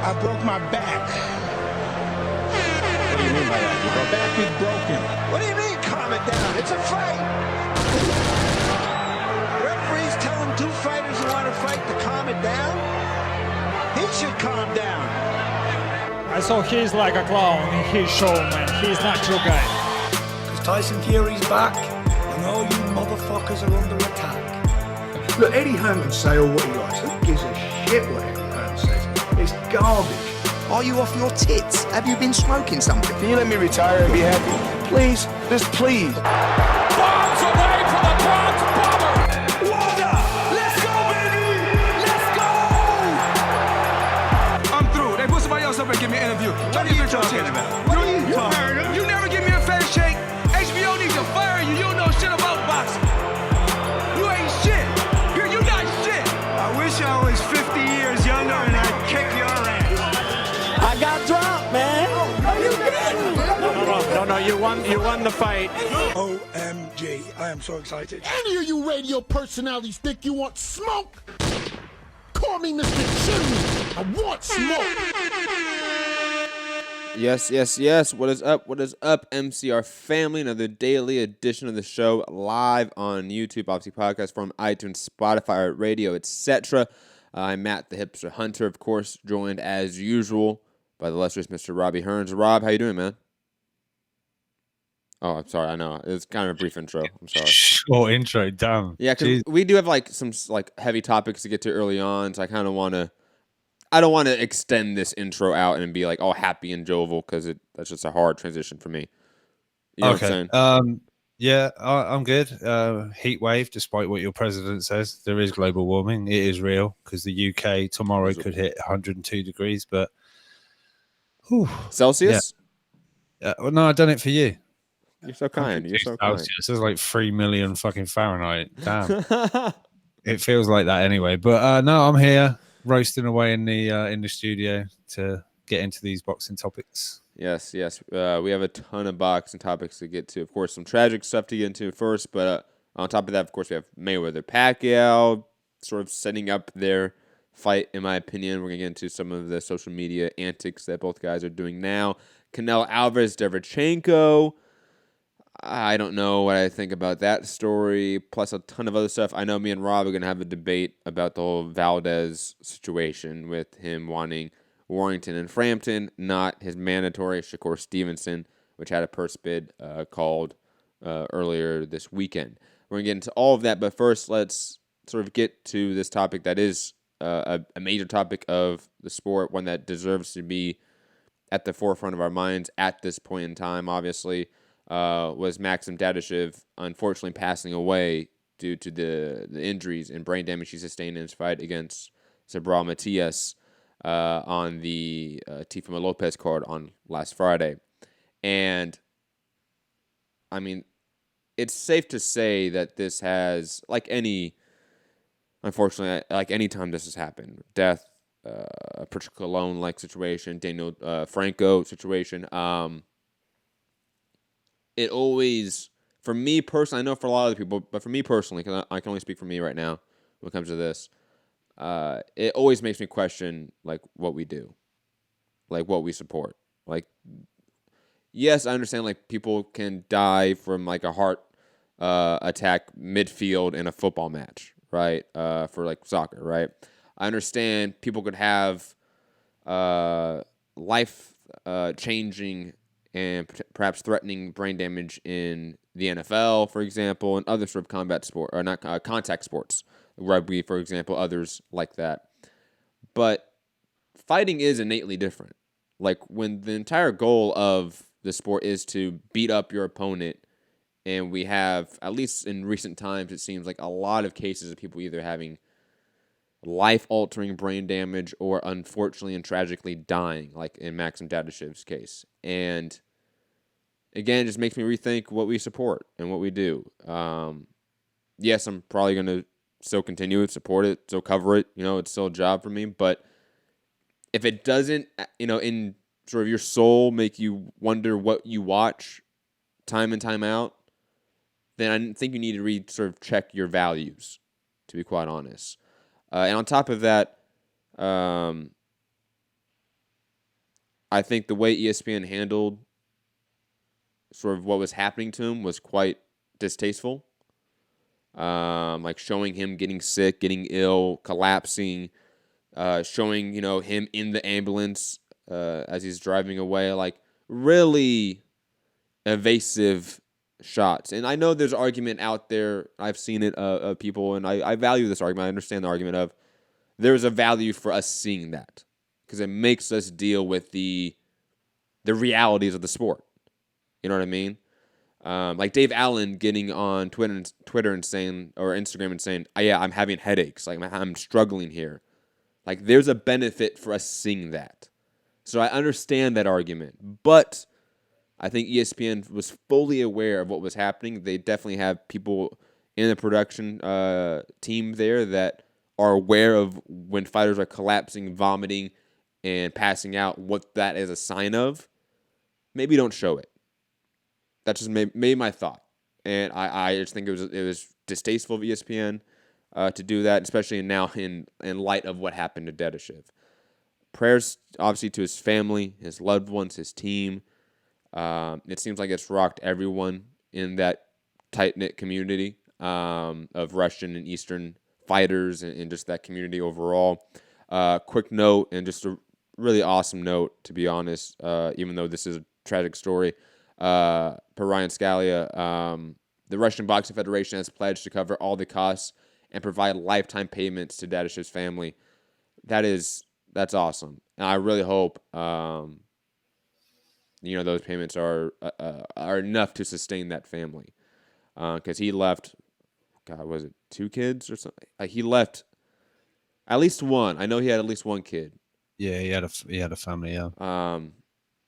I broke my back. What do you mean by that? You broke Back is broken. What do you mean, calm it down? It's a fight. Referees telling two fighters who want to fight to calm it down. He should calm down. I saw he's like a clown in his show, man. He's not your guy. Because Tyson Fury's back, and all you motherfuckers are under attack. Look, Eddie Hearn can say all what he likes. Who gives a shit what Eddie Hearn says? It's garbage. Are you off your tits? Have you been smoking something? Can you let me retire and be happy? Please, just please. Bombs away from the Bronx Bomber. Wanda, let's go, baby. Let's go. I'm through. They put somebody else up and give me an interview. What are you talking about? What are you talking about? You never give me a fair shake. HBO needs to fire you. You don't know shit about boxing. You ain't shit. You not shit. I wish I was 50 years younger and I'd kick your ass. I got dropped, man. Are you kidding? No, you won the fight. OMG, I am so excited. Any of you radio personalities think you want smoke? Call me Mr. Chimney. I want smoke. Yes. What is up, MCR family? Another daily edition of the show live on YouTube, obviously podcast from iTunes, Spotify, radio, etc. I'm Matt, the hipster hunter, of course, joined as usual by the illustrious Mr. Robbie Hearns. Rob, how you doing, man? Oh, I'm sorry. I know it's kind of a brief intro. I'm sorry. Short intro, damn. Yeah, because we do have like some like heavy topics to get to early on, so I kind of want to. I don't want to extend this intro out and be like all happy and jovial because that's just a hard transition for me. You know what I'm saying? Yeah, I'm good. Heat wave, despite what your president says, there is global warming. It is real because the UK tomorrow could hit 102 degrees, but Celsius? Yeah. Well, no, I've done it for you. You're so kind. You're so kind. This is like 3 million fucking Fahrenheit. Damn. It feels like that anyway. But no, I'm here roasting away in the studio to get into these boxing topics. Yes. We have a ton of boxing topics to get to. Of course, some tragic stuff to get into first, but on top of that, of course, we have Mayweather-Pacquiao sort of setting up their fight, in my opinion. We're going to get into some of the social media antics that both guys are doing now. Canelo Alvarez, Derevyanchenko. I don't know what I think about that story, plus a ton of other stuff. I know me and Rob are going to have a debate about the whole Valdez situation with him wanting Warrington and Frampton, not his mandatory Shakur Stevenson, which had a purse bid called earlier this weekend. We're going to get into all of that, but first let's sort of get to this topic that is a major topic of the sport, one that deserves to be at the forefront of our minds at this point in time, obviously. Was Maxim Dadashev unfortunately passing away due to the injuries and brain damage he sustained in his fight against Sabral Matias on the Tifama Lopez card on last Friday. And, I mean, it's safe to say that this has, unfortunately, like any time this has happened, death, Patrick Colon-like situation, Daniel Franco situation, it always, for me personally, I know for a lot of other people, but for me personally, because I can only speak for me right now when it comes to this, it always makes me question, like, what we do, like, what we support. Like, yes, I understand, like, people can die from, like, a heart attack midfield in a football match, right, for, like, soccer, right? I understand people could have life-changing and perhaps threatening brain damage in the NFL, for example, and other sort of combat sport, or not contact sports, rugby, for example, others like that. But fighting is innately different. Like, when the entire goal of the sport is to beat up your opponent, and we have, at least in recent times, it seems like a lot of cases of people either having life-altering brain damage or unfortunately and tragically dying, like in Maxim Dadashev's case. And again, it just makes me rethink what we support and what we do. Yes, I'm probably going to still continue it, support it, still cover it. You know, it's still a job for me. But if it doesn't, in sort of your soul make you wonder what you watch time and time out, then I think you need to sort of check your values, to be quite honest. And on top of that, I think the way ESPN handled sort of what was happening to him was quite distasteful. Like showing him getting sick, getting ill, collapsing, showing, him in the ambulance as he's driving away, like really evasive shots. And I know there's argument out there. I've seen it of people, and I value this argument. I understand the argument of there's a value for us seeing that because it makes us deal with the realities of the sport. You know what I mean? Like Dave Allen getting on Twitter and saying, or Instagram and saying, oh, yeah, I'm having headaches. Like I'm struggling here. Like there's a benefit for us seeing that. So I understand that argument, but I think ESPN was fully aware of what was happening. They definitely have people in the production team there that are aware of when fighters are collapsing, vomiting, and passing out, what that is a sign of. Maybe don't show it. That's just maybe my thought. And I just think it was distasteful of ESPN to do that, especially now in light of what happened to Dedashev. Prayers, obviously, to his family, his loved ones, his team. It seems like it's rocked everyone in that tight-knit community of Russian and Eastern fighters and just that community overall. Quick note, and just a really awesome note, to be honest, even though this is a tragic story. Per Ryan Scalia, the Russian Boxing Federation has pledged to cover all the costs and provide lifetime payments to Dedashev's family. That's awesome, and I really hope those payments are enough to sustain that family, because he left. God, was it 2 kids or something? He left at least one. I know he had at least one kid. Yeah, he had a family. Yeah.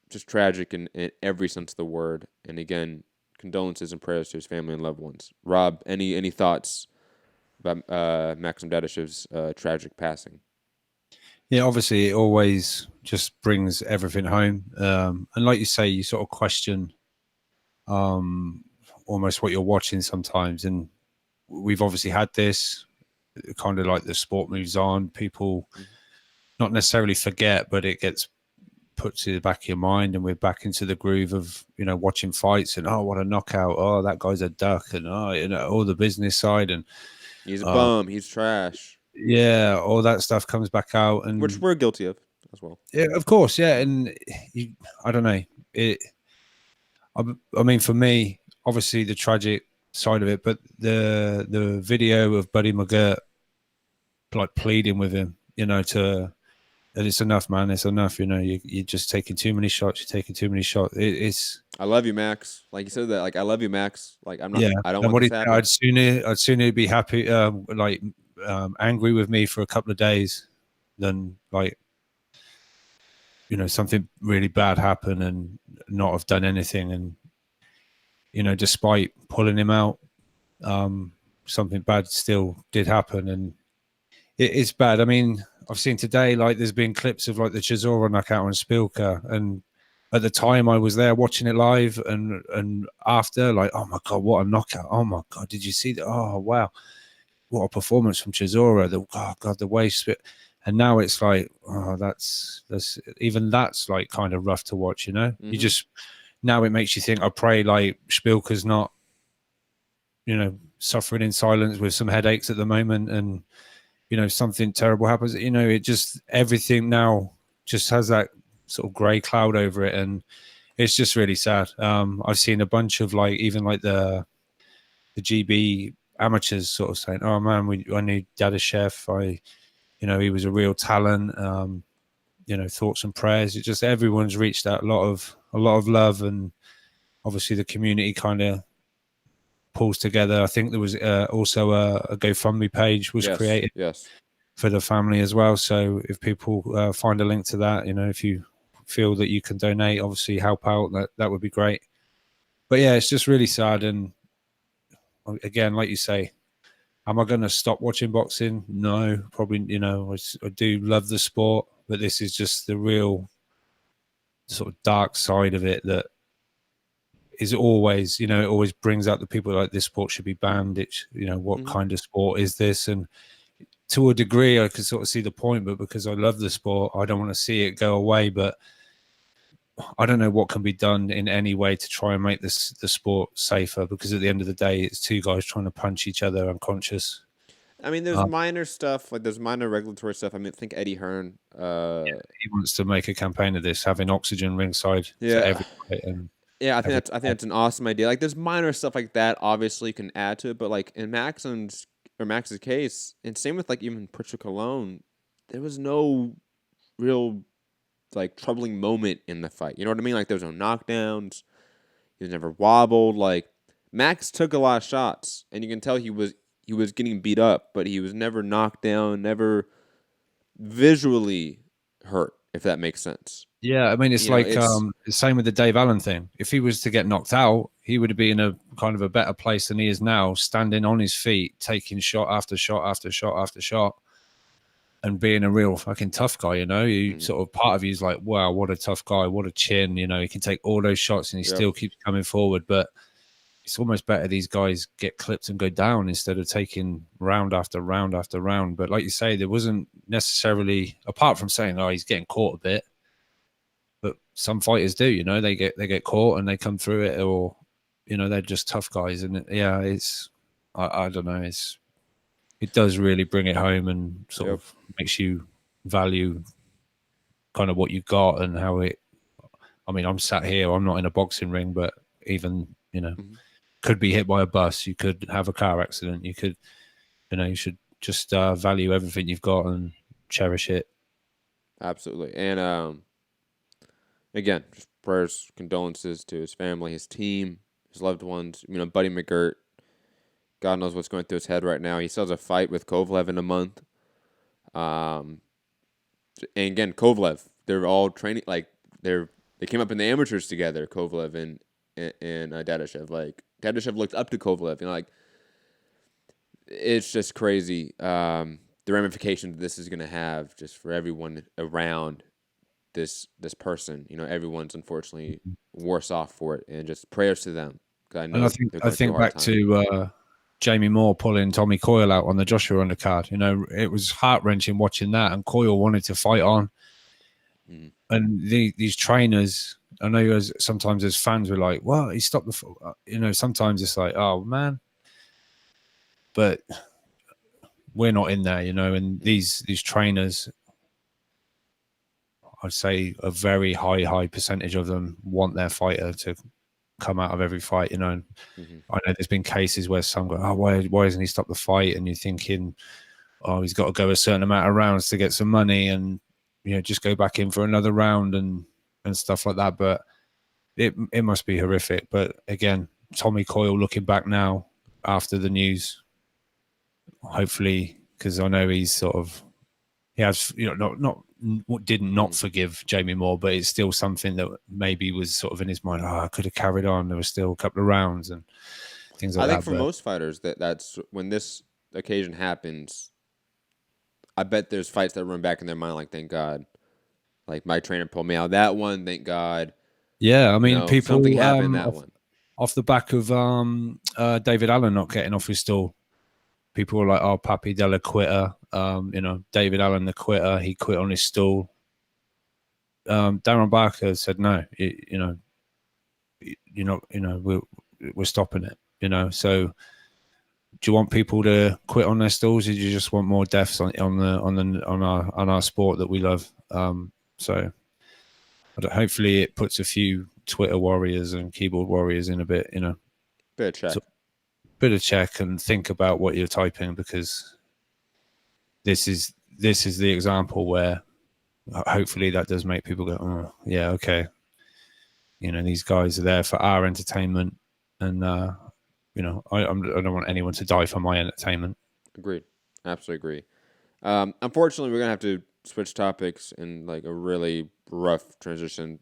Just tragic in every sense of the word. And again, condolences and prayers to his family and loved ones. Rob, any thoughts about Maxim Dedashev's tragic passing? Yeah, obviously it always just brings everything home. And like you say, you sort of question almost what you're watching sometimes. And we've obviously had this kind of like the sport moves on. People not necessarily forget, but it gets put to the back of your mind, and we're back into the groove of watching fights and what a knockout, oh that guy's a duck, and all the business side, and he's a bum, he's trash, yeah, all that stuff comes back out, and which we're guilty of as well. Yeah, of course, yeah. And I don't know, I mean, for me, obviously the tragic side of it, but the video of Buddy McGirt like pleading with him, that it's enough, man. It's enough. You're just taking too many shots. You're taking too many shots. It's. I love you, Max. Like you said that. Like I love you, Max. Like I'm not. Yeah. I don't want this to happen. I'd sooner be happy, angry with me for a couple of days, than something really bad happen and not have done anything. And despite pulling him out, something bad still did happen, and it's bad. I mean, I've seen today, there's been clips of the Chisora knockout on Spilka, and at the time I was there watching it live, and after, oh my God, what a knockout! Oh my God, did you see that? Oh wow, what a performance from Chisora! Oh God, the way spit, and now it's that's kind of rough to watch. You just now it makes you think. I pray Spilka's not, suffering in silence with some headaches at the moment, and something terrible happens, it just, everything now just has that sort of grey cloud over it, and it's just really sad. I've seen a bunch of even the GB amateurs sort of saying, oh man, I knew Dedashev, he was a real talent, thoughts and prayers. It just, everyone's reached out a lot of love, and obviously the community kind of pulls together. I think there was also a GoFundMe page was created for the family as well. So if people find a link to that, if you feel that you can donate, obviously help out, that would be great. But yeah, it's just really sad. And again, like you say, am I going to stop watching boxing? No, probably. I do love the sport, but this is just the real sort of dark side of it that is always, it always brings out the people like this sport should be banned. It's, what kind of sport is this? And to a degree, I could sort of see the point, but because I love the sport, I don't want to see it go away. But I don't know what can be done in any way to try and make the sport safer, because at the end of the day, it's two guys trying to punch each other unconscious. I mean, there's minor stuff, like there's minor regulatory stuff. I mean, think Eddie Hearn. He wants to make a campaign of this, having oxygen ringside for Yeah. every fight. And Yeah, I think that's an awesome idea. Like, there's minor stuff like that. Obviously, you can add to it, but like in Max's case, and same with like even Pritchard Cologne, there was no real like troubling moment in the fight. You know what I mean? Like, there was no knockdowns. He was never wobbled. Like, Max took a lot of shots, and you can tell he was getting beat up, but he was never knocked down, never visually hurt, if that makes sense. yeah, I mean, it's the same with the Dave Allen thing. If he was to get knocked out, he would be in a kind of a better place than he is now, standing on his feet, taking shot after shot after shot after shot, and being a real fucking tough guy. You know, you sort of part of you is like, wow, what a tough guy, what a chin. You know, he can take all those shots and he still keeps coming forward. But it's almost better these guys get clipped and go down instead of taking round after round after round. But like you say, there wasn't necessarily, apart from saying, oh, he's getting caught a bit. But some fighters do, you know, they get caught and they come through it, or, you know, they're just tough guys. And yeah, it's, I don't know, it does really bring it home and sort of makes you value kind of what you got and how it, I mean, I'm sat here, I'm not in a boxing ring, but even, you know, could be hit by a bus, you could have a car accident, you could, you know, you should just value everything you've got and cherish it. Absolutely. And again, just prayers, condolences to his family, his team, his loved ones. You know, Buddy McGirt, God knows what's going through his head right now. He still has a fight with Kovalev in a month. And again, Kovalev, they're all training, like they came up in the amateurs together, Kovalev and Dadashev. Like, Dadashev looked up to Kovalev, you know, like, it's just crazy. The ramifications this is going to have just for everyone around this person. You know, everyone's unfortunately worse off for it, and just prayers to them. I think back to Jamie Moore pulling Tommy Coyle out on the Joshua undercard. You know, it was heart-wrenching watching that, and Coyle wanted to fight on. And these trainers, I know sometimes as fans were like, well, he stopped the, you know, sometimes it's like, oh man, but we're not in there, you know, and these trainers, I'd say a very high percentage of them want their fighter to come out of every fight, you know. And I know there's been cases where some go, oh, why hasn't he stopped the fight? And you're thinking, oh, he's got to go a certain amount of rounds to get some money, and, you know, just go back in for another round and stuff like that. But it must be horrific. But again, Tommy Coyle, looking back now after the news, hopefully, because I know he's sort of, he has, you know, not forgive Jamie Moore, but it's still something that maybe was sort of in his mind. Oh, I could have carried on. There was still a couple of rounds and things like that. I think for most fighters, that's when this occasion happens, I bet there's fights that run back in their mind like, thank God. Like, my trainer pulled me out of that one, thank God. Yeah, I mean, you know, people something happened that one. Off the back of David Allen not getting off his stool. People were like, oh, Papi Della quitter. You know, David Allen the quitter. He quit on his stool. Darren Barker said, no, we're stopping it. You know, so do you want people to quit on their stools, or do you just want more deaths on our sport that we love? So hopefully it puts a few Twitter warriors and keyboard warriors in a bit, you know, bit of check. So, bit of check and think about what you're typing, because this is the example where hopefully that does make people go, oh yeah, okay, you know, these guys are there for our entertainment, and you know, I don't want anyone to die for my entertainment. Agreed, absolutely agree. Unfortunately, we're gonna have to switch topics in like a really rough transition.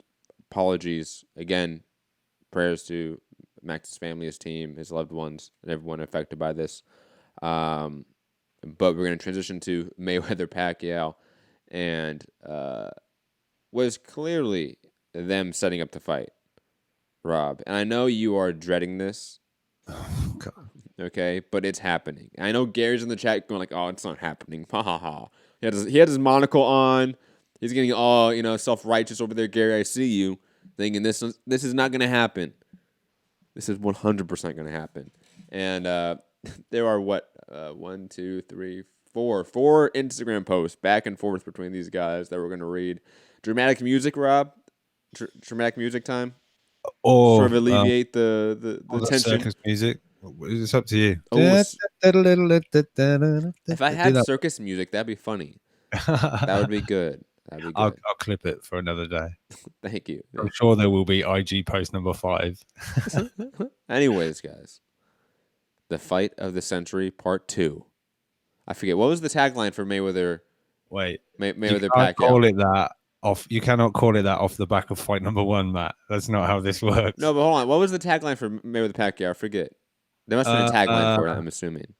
Apologies again. Prayers to Max's family, his team, his loved ones, and everyone affected by this. But we're going to transition to Mayweather-Pacquiao, and was clearly them setting up the fight, Rob. And I know you are dreading this. Oh, God. Okay, but it's happening. I know Gary's in the chat going like, "Oh, it's not happening." Ha ha ha. He had his monocle on. He's getting all, you know, self-righteous over there. Gary, I see you. thinking this is not going to happen. This is 100% going to happen. And there are one, two, three, four Instagram posts back and forth between these guys that we're going to read. Dramatic music, Rob. Dramatic music time. Or sort of alleviate the tension. Circus music. It's up to you. If I had circus music, that'd be funny. That would be good. That'd be good. I'll clip it for another day. Thank you. I'm sure there will be IG post number 5. Anyways, guys, the fight of the century, part 2. I forget what was the tagline for Mayweather. Wait, Mayweather Pacquiao. Pacquiao. Call it that off. You cannot call it that off the back of fight number 1, Matt. That's not how this works. No, but hold on. What was the tagline for Mayweather Pacquiao? I forget. There must have been a tagline for it. I'm assuming.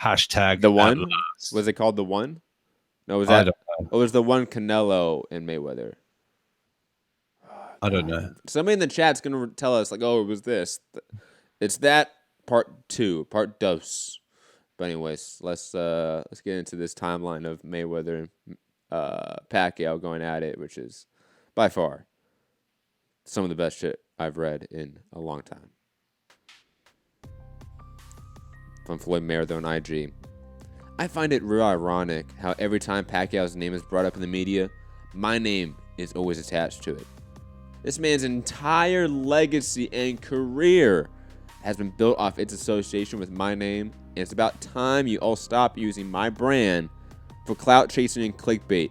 Hashtag the one. Was it called the one? No, was that? It was the one Canelo and Mayweather. I don't know. Somebody in the chat's gonna tell us like, oh, it was this. It's that part 2, part dos. But anyways, let's get into this timeline of Mayweather and Pacquiao going at it, which is by far some of the best shit I've read in a long time. From Floyd Mayweather on IG. I find it real ironic how every time Pacquiao's name is brought up in the media, my name is always attached to it. This man's entire legacy and career has been built off its association with my name, and it's about time you all stop using my brand for clout chasing and clickbait.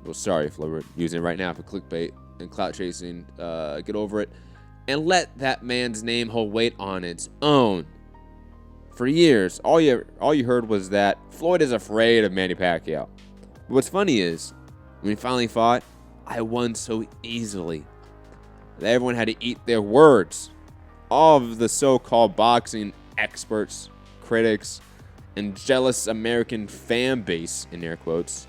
Well, sorry if we're using it right now for clickbait and clout chasing. Get over it. And let that man's name hold weight on its own. For years, all you heard was that Floyd is afraid of Manny Pacquiao. But what's funny is, when he finally fought, I won so easily that everyone had to eat their words. All of the so-called boxing experts, critics, and jealous American fan base, in air quotes,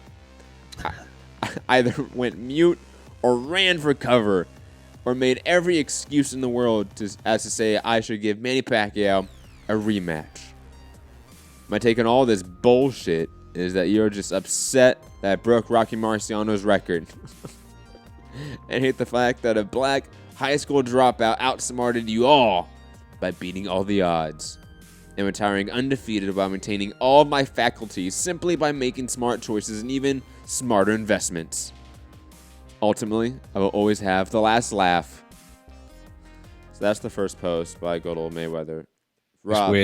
either went mute or ran for cover or made every excuse in the world as to say I should give Manny Pacquiao a rematch. My take on all this bullshit is that you're just upset that I broke Rocky Marciano's record and hate the fact that a black high school dropout outsmarted you all by beating all the odds and retiring undefeated while maintaining all of my faculties simply by making smart choices and even smarter investments. Ultimately, I will always have the last laugh. So that's the first post by good old Mayweather. Rob.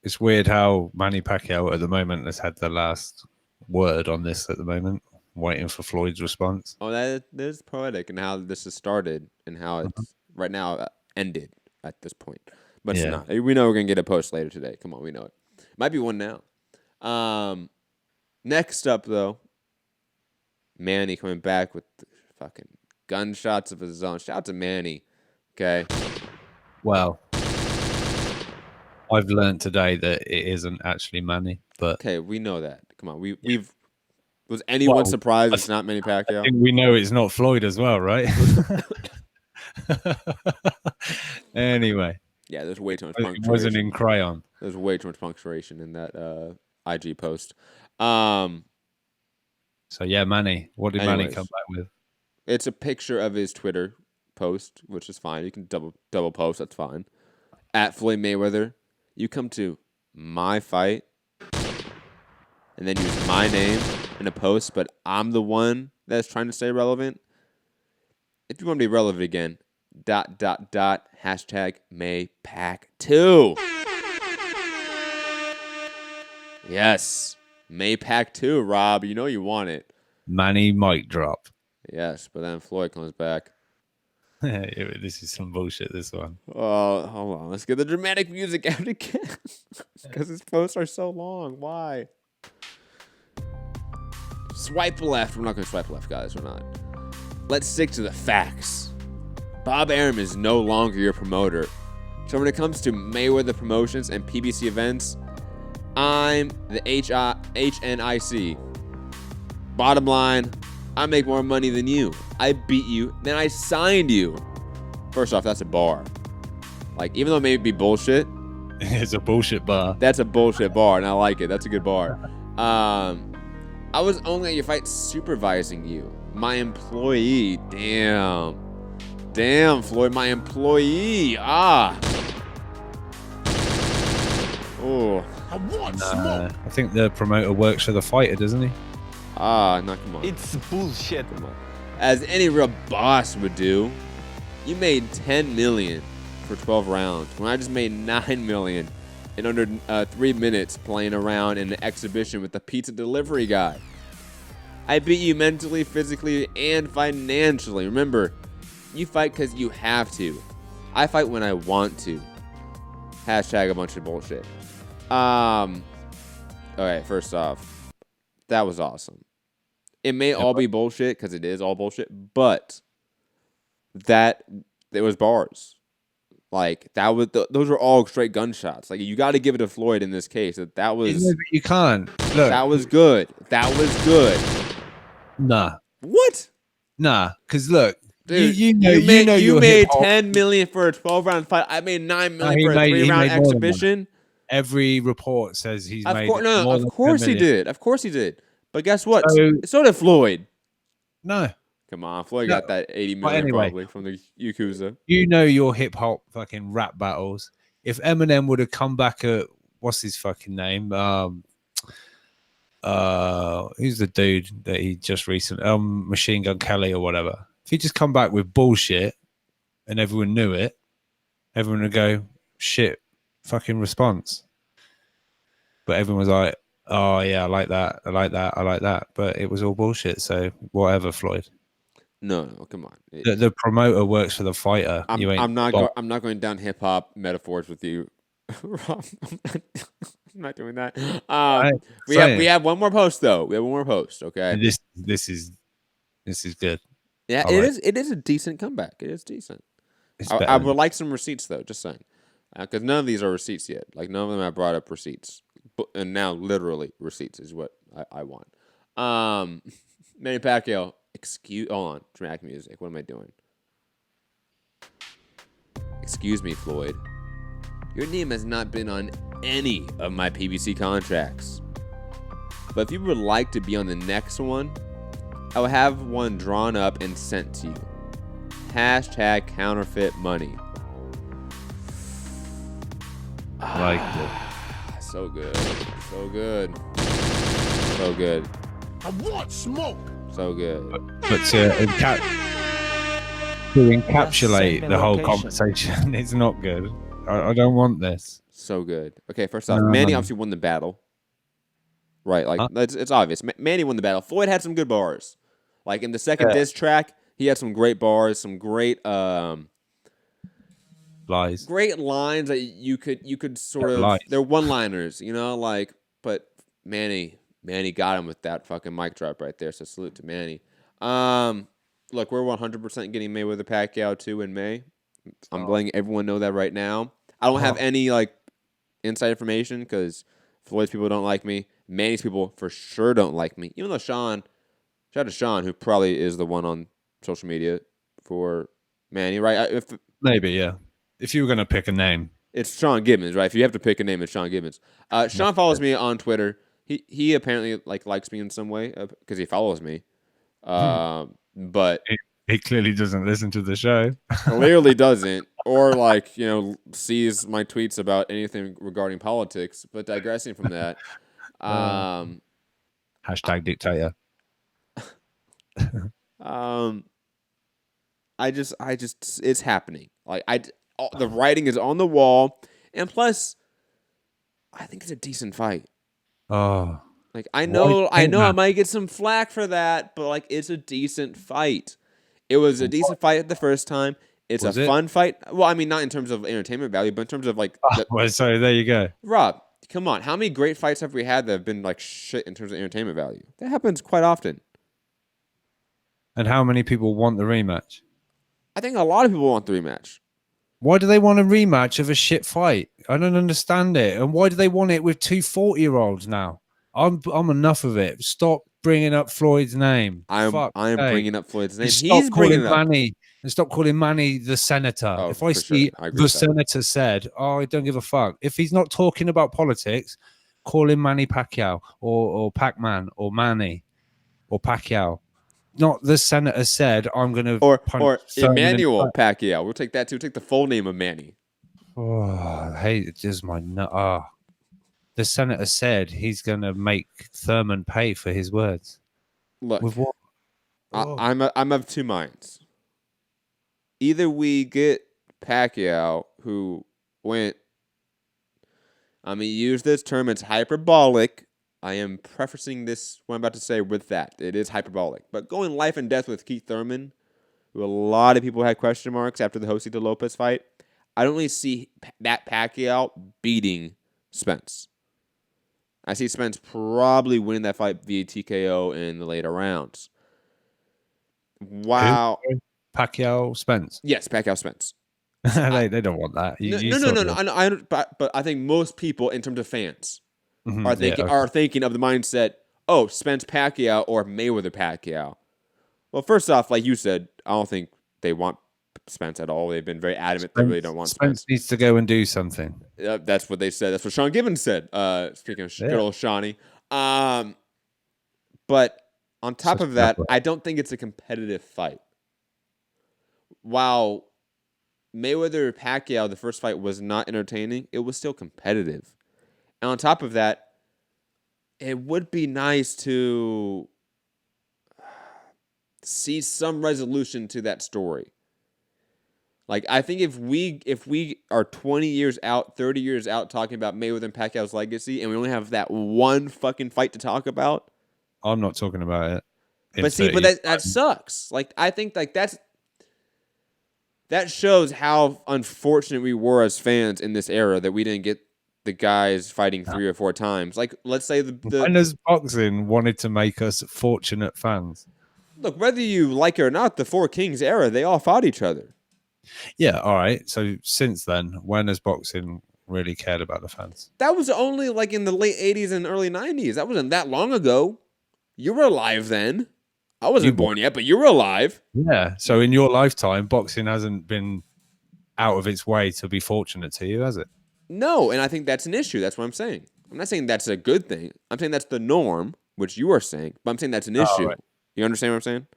It's weird how Manny Pacquiao at the moment has had the last word on this at the moment, waiting for Floyd's response. Oh, that is poetic, and how this has started and how it's right now ended at this point. But it's not. We know we're going to get a post later today. Come on, we know it. Might be one now. Next up, though, Manny coming back with the fucking gunshots of his own. Shout out to Manny. Okay. Well, I've learned today that it isn't actually Manny, but okay, we know that. Come on, we've. Was anyone surprised it's not Manny Pacquiao? I think we know it's not Floyd as well, right? Anyway, yeah, there's way too much punctuation. It wasn't in crayon. There's way too much punctuation in that IG post. So yeah, Manny. What did Manny come back with? It's a picture of his Twitter post, which is fine. You can double post. That's fine. At Floyd Mayweather. You come to my fight and then use my name in a post, but I'm the one that's trying to stay relevant. If you want to be relevant again, .. hashtag #MayPac2. Yes, #MayPac2, Rob. You know you want it. Manny mic drop. Yes, but then Floyd comes back. This is some bullshit, this one. Oh, hold on. Let's get the dramatic music out again. Because his posts are so long. Why? Swipe left. We're not going to swipe left, guys. We're not. Let's stick to the facts. Bob Arum is no longer your promoter. So when it comes to Mayweather Promotions and PBC events, I'm the HNIC. Bottom line, I make more money than you. I beat you, then I signed you. First off, that's a bar. Like, even though it may be bullshit. It's a bullshit bar. That's a bullshit bar, and I like it. That's a good bar. I was only at your fight supervising you. My employee. Damn. Damn, Floyd, my employee. Ah. Oh. I want smoke. I think the promoter works for the fighter, doesn't he? Ah, no, come on. It's bullshit. Come on. As any real boss would do, you made $10 million for 12 rounds when I just made $9 million in under 3 minutes playing around in an exhibition with the pizza delivery guy. I beat you mentally, physically, and financially. Remember, you fight because you have to. I fight when I want to. Hashtag a bunch of bullshit. Okay, first off, that was awesome. It may all be bullshit because it is all bullshit, but it was bars. Like that was those were all straight gunshots. Like you got to give it to Floyd in this case. That was You can't. Look, that was good. That was good. Nah, What? nah. Because look, Dude, you you made $10 million for a 12-round fight. I made $9 million for a 3-round exhibition. Every report says he's made more of than course 10 he million. did. Of course he did. But guess what? So- So did Floyd. No. Come on, Floyd No. got that $80 million Anyway. probably from the Yakuza. You know your hip hop fucking rap battles. If Eminem would have come back at what's his fucking name? Who's the dude that he just recently Machine Gun Kelly or whatever? If he just come back with bullshit and everyone knew it, everyone would go, shit, fucking response. But everyone was like, oh yeah, I like that, I like that, I like that. But it was all bullshit. So whatever, Floyd. No, come on. The promoter works for the fighter. I'm not going down hip hop metaphors with you, Rob. I'm not doing that. We have one more post though. We have one more post. Okay. And this is good. Yeah, it is a decent comeback. It is decent. I would like some receipts though. Just saying, because none of these are receipts yet. Like none of them have brought up receipts, and now literally receipts is what I want. Manny Pacquiao. Hold on, dramatic music. What am I doing? Excuse me, Floyd. Your name has not been on any of my PBC contracts. But if you would like to be on the next one, I will have one drawn up and sent to you. Hashtag counterfeit money. I like it. So good. So good. So good. I want smoke. So good. But to encapsulate the whole conversation, it's not good. I don't want this. So good. Okay, first off, Manny obviously won the battle. Right, like it's obvious. Manny won the battle. Floyd had some good bars. Like in the second diss track, he had some great bars, some great lies, great lines that you could sort of lies. they're one-liners, like. But Manny got him with that fucking mic drop right there. So salute to Manny. Look, we're 100% getting Mayweather Pacquiao 2 in May. I'm letting everyone know that right now. I don't have any inside information because Floyd's people don't like me. Manny's people for sure don't like me. Even though shout out to Sean, who probably is the one on social media for Manny, right? Maybe, yeah. If you were going to pick a name. It's Sean Gibbons, right? If you have to pick a name, it's Sean Gibbons. Sean follows me on Twitter. He apparently likes me in some way because he follows me. But he clearly doesn't listen to the show. Clearly doesn't. Or sees my tweets about anything regarding politics. But digressing from that. Hashtag dictator. I just it's happening. The writing is on the wall, and plus, I think it's a decent fight. Oh, I know I might get some flack for that, but it's a decent fight. It was a decent fight the first time. It's fun fight. Well, I mean, not in terms of entertainment value, but in terms of so there you go. Rob, come on. How many great fights have we had that have been shit in terms of entertainment value? That happens quite often. And how many people want the rematch? I think a lot of people want the rematch. Why do they want a rematch of a shit fight? I don't understand it. And why do they want it with two 40-year-olds now? I'm enough of it. Stop bringing up Floyd's name. I am bringing up Floyd's name. He's bringing it up. And stop calling Manny the senator. If I see the senator said, I don't give a fuck. If he's not talking about politics, call him Manny Pacquiao or Pac-Man or Manny or Pacquiao. not the senator said, I'm going to Or punch Thurman in the Emmanuel back. Pacquiao. We'll take that too. Take the full name of Manny. Oh, I hate it. Just my nut. The senator said he's going to make Thurman pay for his words. Look, With what? I'm of two minds. Either we get Pacquiao, who went, use this term, it's hyperbolic. I am prefacing this, what I'm about to say, with that. It is hyperbolic. But going life and death with Keith Thurman, who a lot of people had question marks after the Josito Lopez fight, I don't really see that Pacquiao beating Spence. I see Spence probably winning that fight via TKO in the later rounds. Wow. Who? Pacquiao Spence. Yes, Pacquiao Spence. they don't want that. No. But I think most people, in terms of fans, are thinking of the mindset, oh, Spence Pacquiao or Mayweather Pacquiao. Well, first off, like you said, I don't think they want Spence at all. They've been very adamant they really don't want Spence. Spence needs to go and do something. That's what they said. That's what Sean Gibbons said. Speaking of good old Shawnee. But on top of that, I don't think it's a competitive fight. While Mayweather Pacquiao, the first fight, was not entertaining, it was still competitive. And on top of that, it would be nice to see some resolution to that story. Like, I think if we are 20 years out, 30 years out talking about Mayweather and Pacquiao's legacy, and we only have that one fucking fight to talk about, I'm not talking about it. But that sucks. Like, I think like that shows how unfortunate we were as fans in this era that we didn't get the guys fighting 3 or 4 times. Like, let's say when as boxing wanted to make us fortunate fans. Look, whether you like it or not, the Four Kings era, they all fought each other. Yeah, all right. So since then, when has boxing really cared about the fans? That was only like in the late 80s and early 90s. That wasn't that long ago. You were alive then. I wasn't born yet, but you were alive. Yeah. So in your lifetime, boxing hasn't been out of its way to be fortunate to you, has it? No, and I think that's an issue. That's what I'm saying. I'm not saying that's a good thing. I'm saying that's the norm, which you are saying, but I'm saying that's an issue. Right. You understand what I'm saying?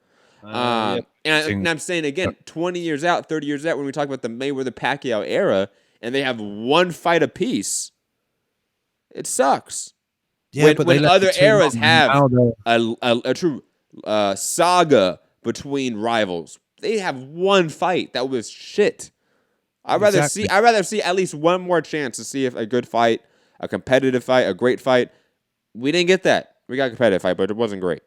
And I'm saying again, 20 years out, 30 years out, when we talk about the Mayweather Pacquiao era, and they have one fight apiece, it sucks. Yeah, when other eras have a true saga between rivals, they have one fight that was shit. I'd rather see at least one more chance to see if a good fight, a competitive fight, a great fight. We didn't get that. We got a competitive fight, but it wasn't great.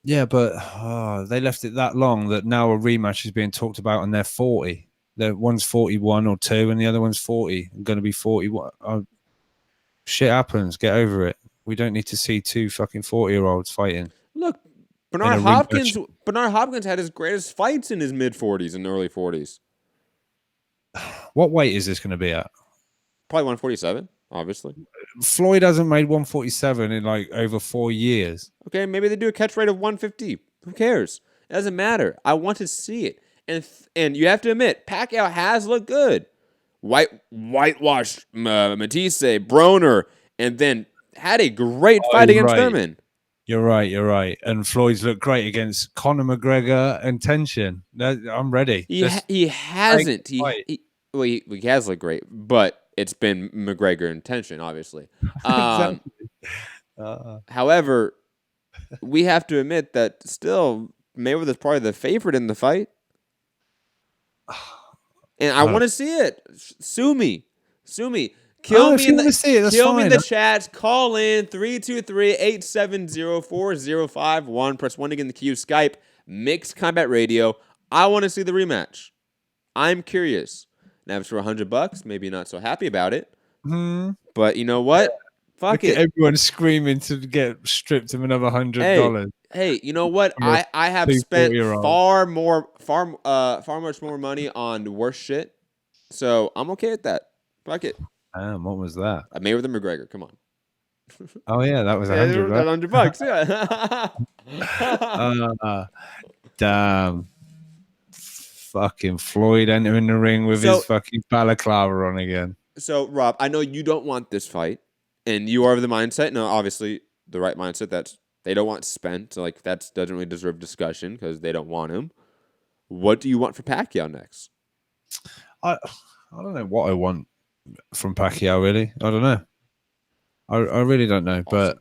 Yeah, but they left it that long that now a rematch is being talked about, and they're 40. One's 41 or 2, and the other one's 40. Going to be 41. Shit happens. Get over it. We don't need to see 2 fucking 40-year-olds fighting. Look, Bernard Hopkins had his greatest fights in his mid-40s and early 40s. What weight is this going to be at? Probably 147, obviously. Floyd hasn't made 147 in like over 4 years. Okay, maybe they do a catch rate of 150. Who cares? It doesn't matter. I want to see it. And you have to admit, Pacquiao has looked good. Whitewashed Matisse, Broner, and then had a great fight against Thurman. You're right. And Floyd's looked great against Conor McGregor and Tension. I'm ready. He hasn't. He has looked great, but it's been McGregor and Tension, obviously. However, we have to admit that still Mayweather's probably the favorite in the fight. And I want to see it. Sue me. Kill me in the chats. Call in 323-870-4051. Press 1 to get in the queue. Skype, Mixed Combat Radio. I want to see the rematch. I'm curious. Now, if it's for $100, maybe not so happy about it. But you know what? Fuck it. Everyone's screaming to get stripped of another $100. Hey, you know what? I have spent far much more money on worse shit. So I'm okay with that. Fuck it. Damn, what was that? Mayweather McGregor. Come on. Oh yeah, that was $100. $100. Yeah. Damn. Fucking Floyd entering the ring with his fucking balaclava on again. So Rob, I know you don't want this fight, and you are of the mindset. No, obviously the right mindset. That's They don't want Spence. So like that doesn't really deserve discussion because they don't want him. What do you want for Pacquiao next? I don't know what I want from Pacquiao. Really, I don't know. I really don't know. Awesome.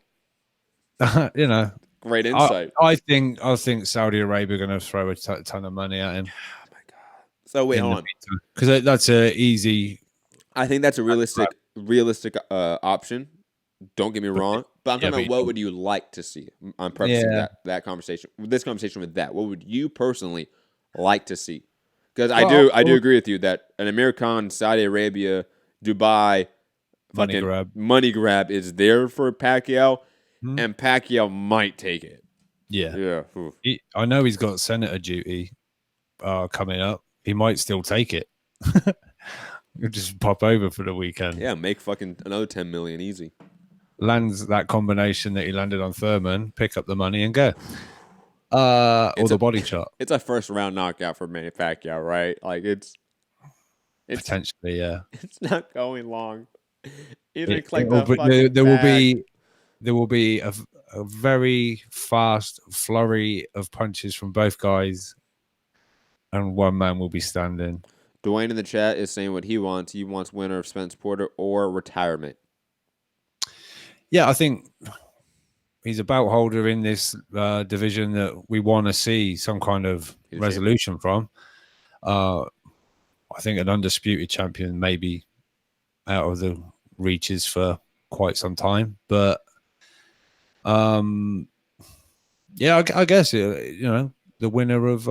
But you know, great insight. I think Saudi Arabia are going to throw a ton of money at him. Oh my god! So wait, hold on, because that's a easy. I think that's a realistic option. Don't get me wrong, but I'm talking about what would you like to see? I'm prefacing that conversation. This conversation with that. What would you personally like to see? Because I do agree with you that an Amir Khan, Saudi Arabia, Dubai, money grab is there for Pacquiao, and Pacquiao might take it. Yeah. I know he's got senator duty coming up. He might still take it. He'll just pop over for the weekend. Yeah, make fucking another 10 million easy. Lands that combination that he landed on Thurman, pick up the money and go. Or the body shot. It's a first round knockout for Manny Pacquiao, right? Like it's potentially, yeah. It's not going long. There will be a very fast flurry of punches from both guys, and one man will be standing. Dwayne in the chat is saying what he wants. He wants winner of Spence Porter or retirement. Yeah, I think he's a belt holder in this division that we want to see some kind of resolution from. I think an undisputed champion may be out of the reaches for quite some time, but yeah, I guess the winner of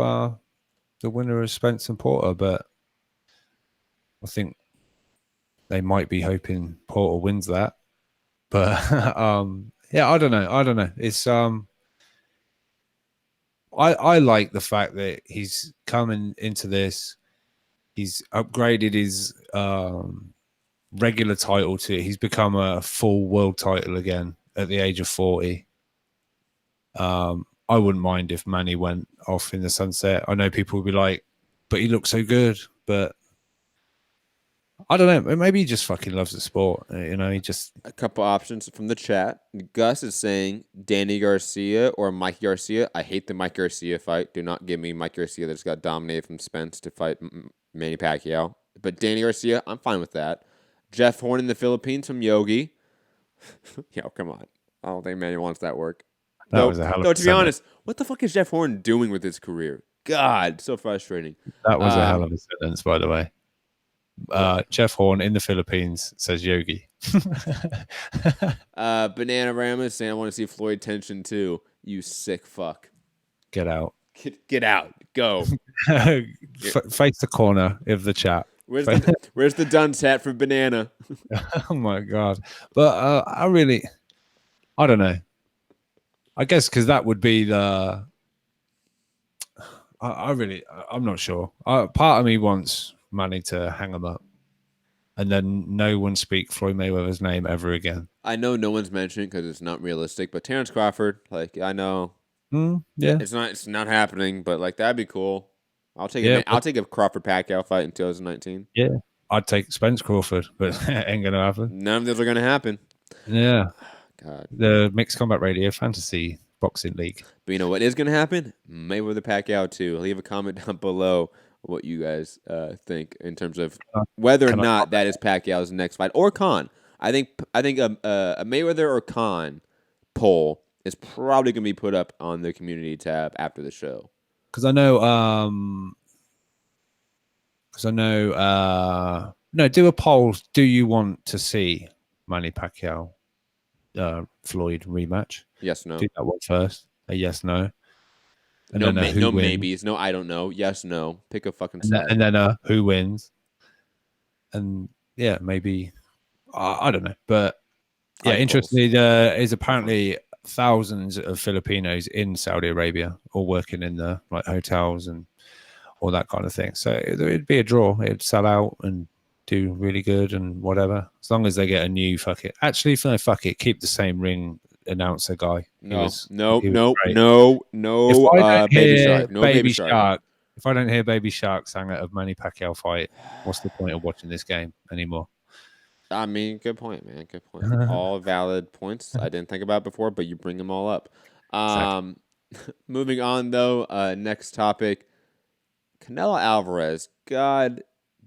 Spence and Porter, but I think they might be hoping Porter wins that. But yeah, I don't know. It's I like the fact that he's coming into this. He's upgraded his regular title to he's become a full world title again at the age of 40. I wouldn't mind if Manny went off in the sunset. I know people would be like, but he looks so good. But I don't know. Maybe he just fucking loves the sport. He just... A couple options from the chat. Gus is saying Danny Garcia or Mike Garcia. I hate the Mike Garcia fight. Do not give me Mike Garcia that just got dominated from Spence to fight Manny Pacquiao. But Danny Garcia, I'm fine with that. Jeff Horn in the Philippines from Yogi. Yo, come on. I don't think Manny wants that work. That was a hell of a to be honest, what the fuck is Jeff Horn doing with his career? God, so frustrating. That was a hell of a sentence, by the way. Jeff Horn in the Philippines says Yogi. Banana Rama saying I want to see Floyd Tension too. You sick fuck. Get out. Get out. Go. Face the corner of the chat. Where's the dunce hat for Banana? Oh my god. But I don't know. I guess because that would be the. I'm not sure. Part of me wants Manny to hang him up, and then no one speak Floyd Mayweather's name ever again. I know no one's mentioning because it's not realistic, but Terrence Crawford, like I know, yeah, it's not happening, but like that'd be cool. I'll take a Crawford Pacquiao fight in 2019. Yeah, I'd take Spence Crawford, but ain't gonna happen. None of those are gonna happen. Yeah, God, the Mixed Combat Radio Fantasy Boxing League. But you know what is gonna happen? Mayweather Pacquiao too. Leave a comment down below what you guys think in terms of whether or not that is Pacquiao's next fight or Khan. I think a Mayweather or Khan poll is probably going to be put up on the community tab after the show. Because I know, no, do a poll. Do you want to see Manny Pacquiao Floyd rematch? Yes, no. Do that one first. A yes, no. And no, then no maybes. No, I don't know. Yes, no. Pick a fucking side. And then who wins? And yeah, maybe I don't know, but yeah, interestingly, there is apparently thousands of Filipinos in Saudi Arabia, all working in the hotels and all that kind of thing. So it'd be a draw. It'd sell out and do really good and whatever, as long as they get a new fuck it. Actually, no, fuck it. Keep the same ring announcer guy. No. Baby Shark. If I don't hear Baby Shark sang at a Manny Pacquiao fight, what's the point of watching this game anymore? I mean, good point, man. Good point. All valid points. I didn't think about it before, but you bring them all up. Moving on though, next topic, Canelo Alvarez. God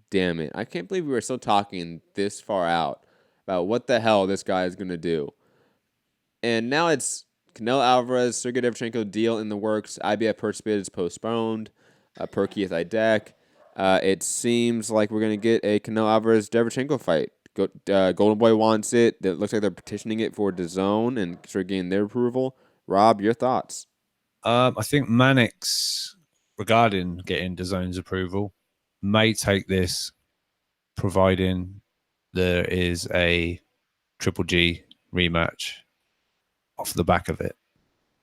damn it! I can't believe we were still talking this far out about what the hell this guy is gonna do. And now it's Canelo Alvarez, Sergey Derevyanchenko deal in the works. IBF purchase bid is postponed. Per Keith Idek. It seems like we're gonna get a Canelo Alvarez Derevyanchenko fight. Golden Boy wants it. It looks like they're petitioning it for DAZN and sort of getting their approval. Rob, your thoughts? I think Mannix, regarding getting DAZN's approval, may take this, providing there is a Triple G rematch off the back of it.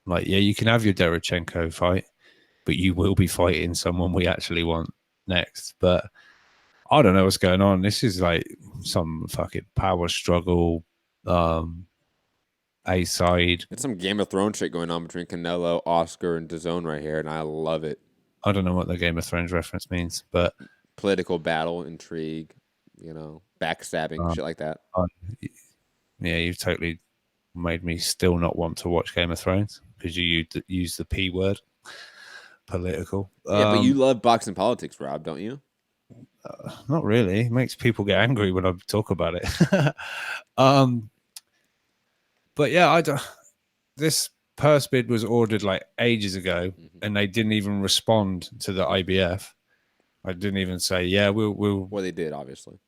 Like, yeah, you can have your Derevyanchenko fight, but you will be fighting someone we actually want next. But I don't know what's going on. This is like some fucking power struggle. A side. It's some Game of Thrones shit going on between Canelo, Oscar, and DAZN right here, and I love it. I don't know what the Game of Thrones reference means, but political battle, intrigue, backstabbing, shit like that. Yeah, you've totally made me still not want to watch Game of Thrones because you use the P word, political. Yeah, but you love boxing politics, Rob, don't you? Not really. It makes people get angry when I talk about it. But yeah, this purse bid was ordered like ages ago, and they didn't even respond to the IBF. I didn't even say, yeah, we'll. Well, they did, obviously.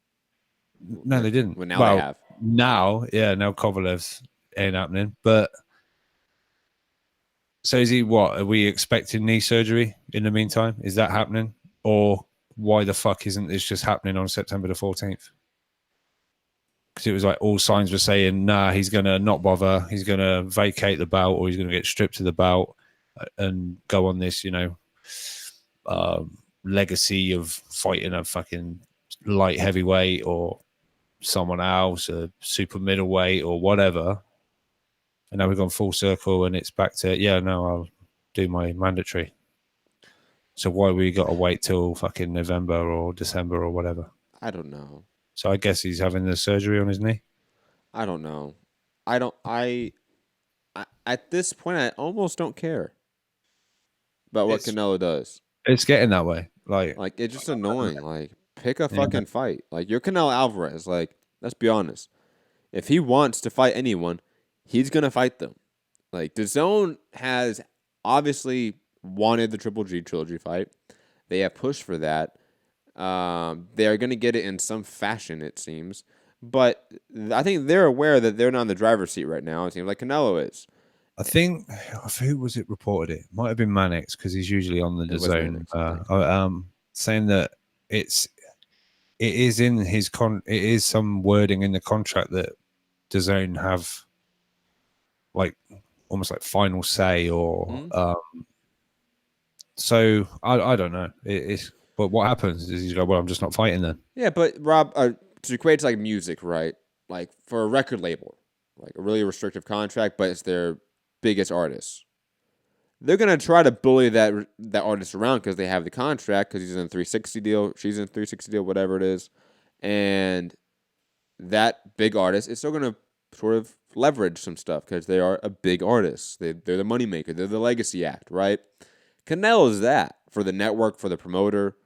No, they didn't. Well, now they have. Now Kovalev's ain't happening. But so is he what? Are we expecting knee surgery in the meantime? Is that happening? Or why the fuck isn't this just happening on September the 14th? Because it was like all signs were saying, nah, he's going to not bother. He's going to vacate the bout, or he's going to get stripped of the bout and go on this, legacy of fighting a fucking light heavyweight or someone else, a super middleweight or whatever. And now we've gone full circle and it's back to, I'll do my mandatory. So why we got to wait till fucking November or December or whatever? I don't know. So I guess he's having the surgery on his knee. I don't know. I at this point, I almost don't care about what Canelo does. It's getting that way. Like it's just annoying. Like, pick a fucking fight. Like, you're Canelo Alvarez. Like, let's be honest. If he wants to fight anyone, he's gonna fight them. Like, DAZN has obviously wanted the Triple G trilogy fight. They have pushed for that. They are going to get it in some fashion, it seems. But I think they're aware that they're not in the driver's seat right now. It seems like Canelo is. I think, who was it reported it? Might have been Mannix, because he's usually on the DAZN. Saying that it is in his it is some wording in the contract that DAZN have like almost like final say or so I don't know. But what happens is you go, well, I'm just not fighting then. Yeah, but Rob, to equate to like music, right? Like for a record label, like a really restrictive contract, but it's their biggest artist. They're gonna try to bully that artist around because they have the contract, because he's in a 360 deal, she's in a 360 deal, whatever it is, and that big artist is still gonna sort of leverage some stuff because they are a big artist. They're the moneymaker. They're the legacy act, right? Canelo is that for the network, for the promoter.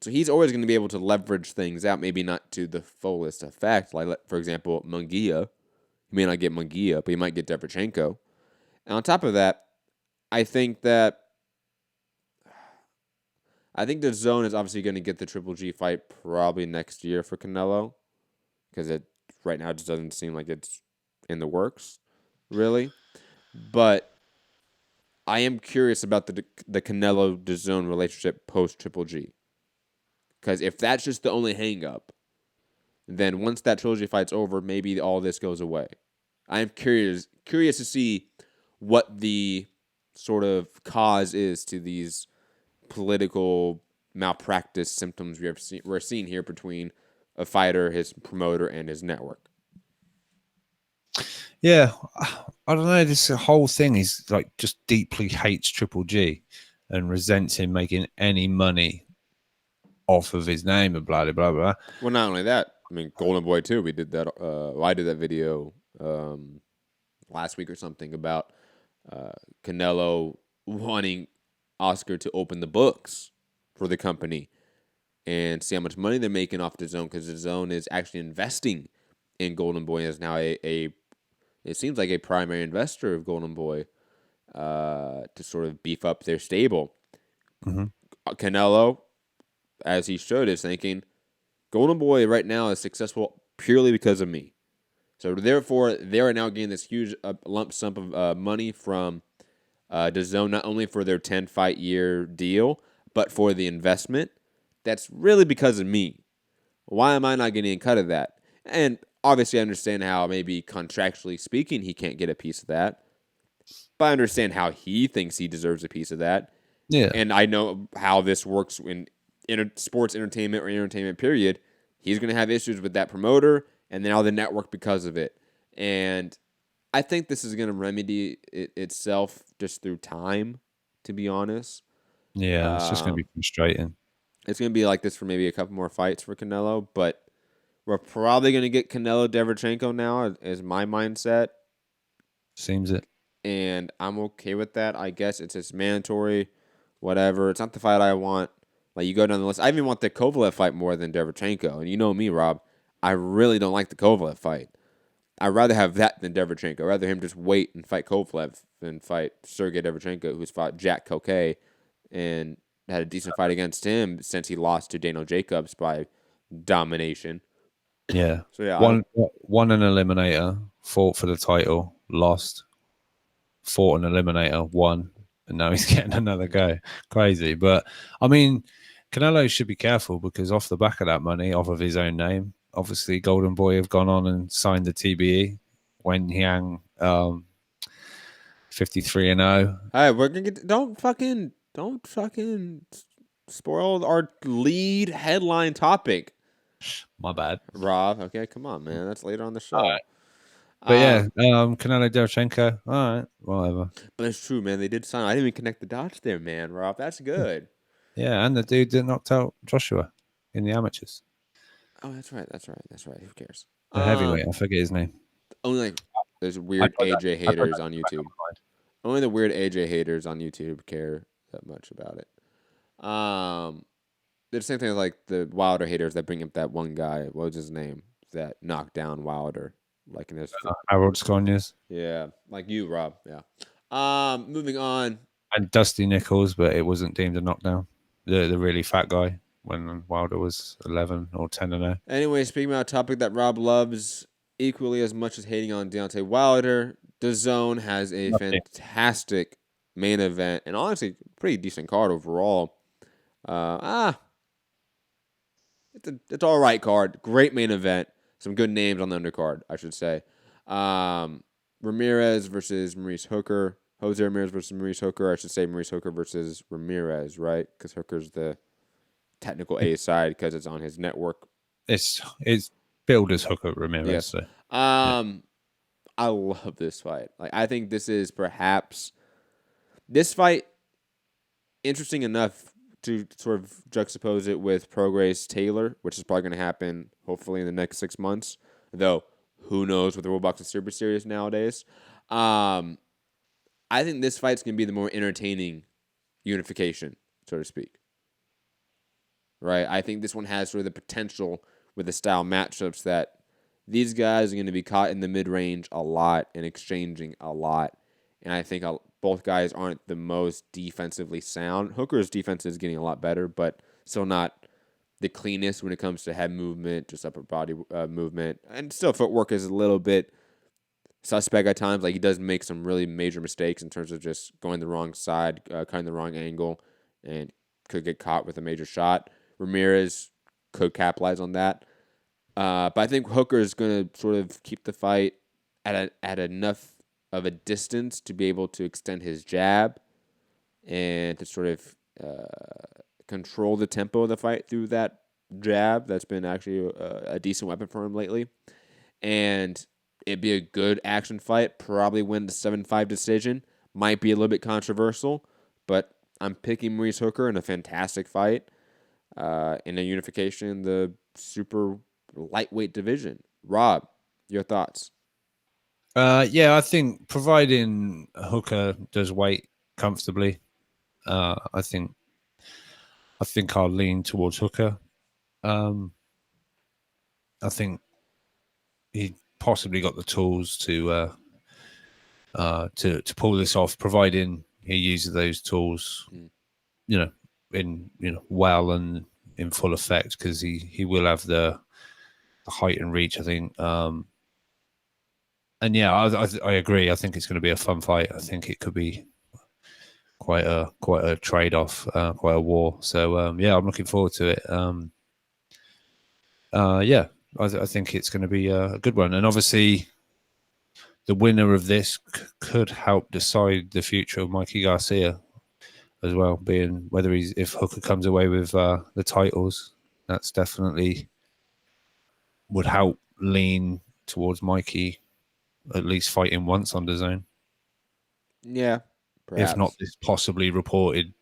So he's always going to be able to leverage things out, maybe not to the fullest effect. Like, for example, Munguia. He may not get Munguia, but he might get Derevyanchenko. And on top of that, I think the DAZN is obviously going to get the Triple G fight probably next year for Canelo, because it right now just doesn't seem like it's in the works, really. But I am curious about the Canelo-DAZN relationship post-Triple G. Because if that's just the only hang-up, then once that trilogy fight's over, maybe all this goes away. I am curious to see what the sort of cause is to these political malpractice symptoms we're seeing here between a fighter, his promoter, and his network. Yeah, I don't know. This whole thing is like just deeply hates Triple G and resents him making any money off of his name and blah, blah, blah, blah. Well, not only that, I mean, Golden Boy, too. We did that. I did that video last week or something about Canelo wanting Oscar to open the books for the company and see how much money they're making off the zone, because the zone is actually investing in Golden Boy, is now it seems like a primary investor of Golden Boy to sort of beef up their stable. Mm-hmm. Canelo, as he should, is thinking Golden Boy right now is successful purely because of me. So therefore, they are now getting this huge lump sum of money from DAZN, not only for their 10-fight year deal, but for the investment. That's really because of me. Why am I not getting a cut of that? And obviously, I understand how maybe contractually speaking, he can't get a piece of that. But I understand how he thinks he deserves a piece of that. Yeah. And I know how this works in sports entertainment or entertainment period. He's going to have issues with that promoter and now the network because of it. And I think this is going to remedy itself just through time, to be honest. Yeah, it's just going to be frustrating. It's going to be like this for maybe a couple more fights for Canelo, but we're probably going to get Canelo Derevyanchenko now, is my mindset. Seems it. And I'm okay with that. I guess it's just mandatory, whatever. It's not the fight I want. Like, you go down the list. I even want the Kovalev fight more than Derevyanchenko. And you know me, Rob. I really don't like the Kovalev fight. I'd rather have that than Derevyanchenko. I'd rather him just wait and fight Kovalev than fight Sergey Derevyanchenko, who's fought Jack Koke and had a decent fight against him since he lost to Daniel Jacobs by domination. Yeah. So yeah, won an eliminator, fought for the title, lost, fought an eliminator, won, and now he's getting another go. Crazy. But I mean, Canelo should be careful, because off the back of that money, off of his own name, obviously Golden Boy have gone on and signed the TBE. Wen Yang 53-0. All right, we're gonna get. Don't fucking spoil our lead headline topic. My bad, Rob. Okay, come on, man. That's later on the show. All right. But Canelo Derevyanchenko. All right, whatever. But it's true, man. They did sign. I didn't even connect the dots there, man. Rob, that's good. Yeah, and the dude that knocked out Joshua in the amateurs. Oh, that's right. Who cares? The heavyweight. I forget his name. Only like there's weird AJ haters on YouTube. Only the weird AJ haters on YouTube care that much about it. The same thing as like the Wilder haters that bring up that one guy. What was his name? That knocked down Wilder, like in his. Harold Sconias. Yeah, like you, Rob. Yeah. Moving on. And Dusty Nichols, but it wasn't deemed a knockdown. The really fat guy when Wilder was 11 or 10-0. Anyway, speaking about a topic that Rob loves equally as much as hating on Deontay Wilder, DAZN has a fantastic main event and honestly pretty decent card overall. It's all right card. Great main event. Some good names on the undercard, I should say. Ramirez versus Maurice Hooker. Jose Ramirez versus Maurice Hooker. I should say Maurice Hooker versus Ramirez, right? Because Hooker's the technical A side because it's on his network. It's billed as Hooker Ramirez. Yes. So. I love this fight. Like, I think this is perhaps this fight interesting enough to sort of juxtapose it with Prograis Taylor, which is probably going to happen hopefully in the next 6 months. Though, who knows with the World Boxing Super Series nowadays. I think this fight's going to be the more entertaining unification, so to speak. Right? I think this one has sort of the potential with the style matchups that these guys are going to be caught in the mid-range a lot and exchanging a lot. And I think both guys aren't the most defensively sound. Hooker's defense is getting a lot better, but still not the cleanest when it comes to head movement, just upper body movement. And still footwork is a little bit suspect at times. Like, he does make some really major mistakes in terms of just going the wrong side, cutting the wrong angle, and could get caught with a major shot. Ramirez could capitalize on that. But I think Hooker is going to sort of keep the fight at enough of a distance to be able to extend his jab and to sort of control the tempo of the fight through that jab. That's been actually a decent weapon for him lately. And it'd be a good action fight. Probably win the 7-5 decision. Might be a little bit controversial, but I'm picking Maurice Hooker in a fantastic fight in a unification in the super lightweight division. Rob, your thoughts? Yeah, I think providing Hooker does weight comfortably, I think I'll lean towards Hooker. I think he possibly got the tools to pull this off, providing he uses those tools, well and in full effect, because he will have the height and reach, I think. And yeah, I agree. I think it's going to be a fun fight. I think it could be quite a trade off, quite a war. So yeah, I'm looking forward to it. Yeah, I think it's going to be a good one, and obviously the winner of this could help decide the future of Mikey Garcia as well, being if Hooker comes away with the titles, that's definitely would help lean towards Mikey at least fighting once on the zone. Yeah, perhaps. If not this possibly reported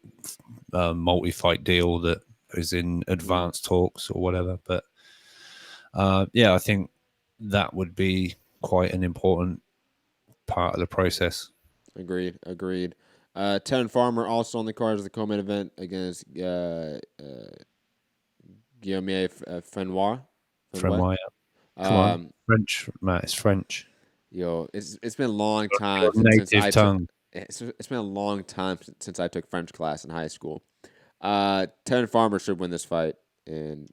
multi-fight deal that is in advanced talks or whatever. But yeah, I think that would be quite an important part of the process. Agreed. Tevin Farmer also on the card as the co-main event against Guillaume Frenois. Frenois. Come on, French, Matt. It's French. Yo, it's been a long time native tongue. It's been a long time since I took French class in high school. Tevin Farmer should win this fight in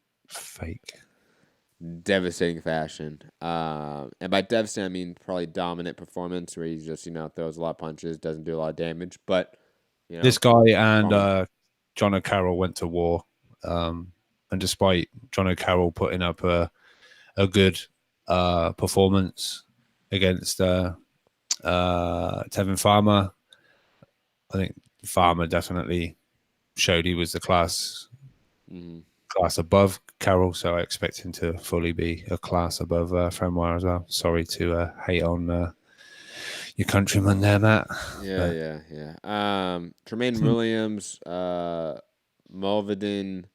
devastating fashion. And by devastating, I mean probably dominant performance where he just throws a lot of punches, doesn't do a lot of damage. But this guy and John O'Carroll went to war, and despite John O'Carroll putting up a good performance against Tevin Farmer, I think Farmer definitely showed he was the class above Carroll, so I expect him to fully be a class above Frenois as well. Sorry to hate on your countryman there, Matt. Yeah. Tremaine Williams, Mulvedin.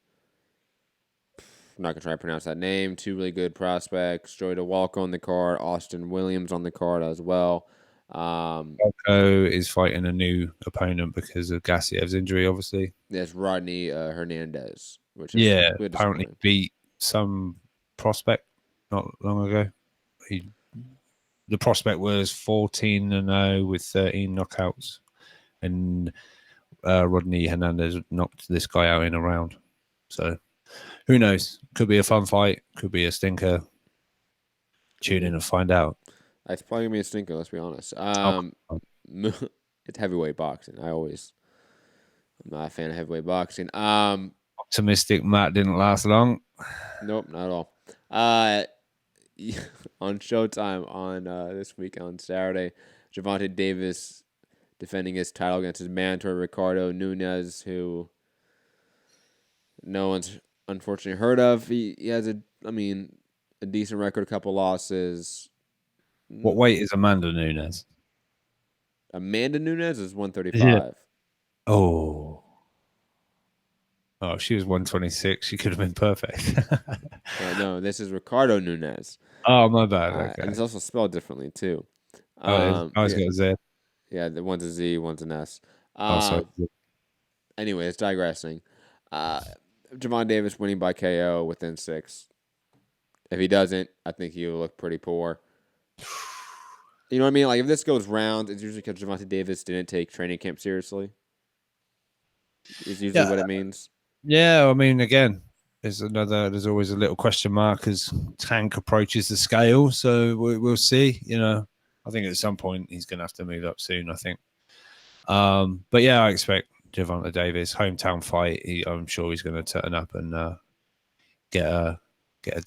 I'm not going to try to pronounce that name. Two really good prospects. Joey DeWalco on the card. Austin Williams on the card as well. DeWalco is fighting a new opponent because of Gassiev's injury, obviously. That's Rodney Hernandez. Which is apparently beat some prospect not long ago. The prospect was 14-0 with 13 knockouts. And Rodney Hernandez knocked this guy out in a round. So who knows? Could be a fun fight. Could be a stinker. Tune in and find out. It's probably going to be a stinker, let's be honest. It's heavyweight boxing. I'm not a fan of heavyweight boxing. Optimistic Matt didn't last long. Nope, not at all. On Showtime on this week on Saturday, Gervonta Davis defending his title against his mentor, Ricardo Nunes, who no one's unfortunately heard of. He has a decent record, a couple losses. What weight is Amanda Nunes? Amanda Nunes is 135. Yeah. Oh, she was 126. She could have been perfect. No, this is Ricardo Nunes. Oh, my bad. Okay. And it's also spelled differently, too. I was got a Z. Yeah, one's a Z, one's an S. Sorry. Anyways, digressing. Gervonta Davis winning by KO within 6. If he doesn't, I think he will look pretty poor. You know what I mean? Like, if this goes round, it's usually because Gervonta Davis didn't take training camp seriously. Is usually what it means. Yeah, I mean, again, there's always a little question mark as Tank approaches the scale, so we'll see. I think at some point he's going to have to move up soon, I think. But yeah, I expect Gervonta Davis, hometown fight, I'm sure he's going to turn up and get a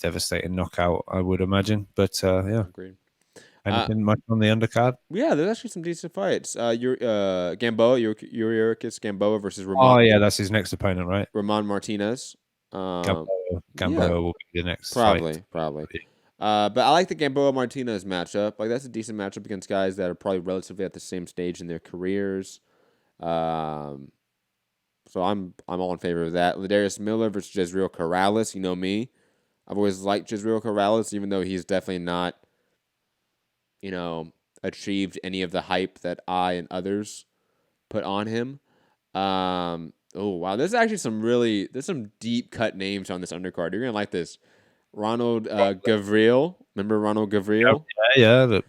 devastating knockout, I would imagine. But yeah. Agreed. Anything much on the undercard? Yeah, there's actually some decent fights. Yuriorkis Gamboa versus Ramon. Oh, yeah, that's his next opponent, right? Ramon Martinez. Gamboa will be the next Probably. fight. But I like the Gamboa-Martinez matchup. Like, that's a decent matchup against guys that are probably relatively at the same stage in their careers. So I'm all in favor of that. Ladarius Miller versus Jezreel Corrales. You know me. I've always liked Jezreel Corrales, even though he's definitely not, achieved any of the hype that I and others put on him. Oh wow, there's actually some deep cut names on this undercard. You're gonna like this. Ronald Gavriel. Remember Ronald Gavriel? Yeah.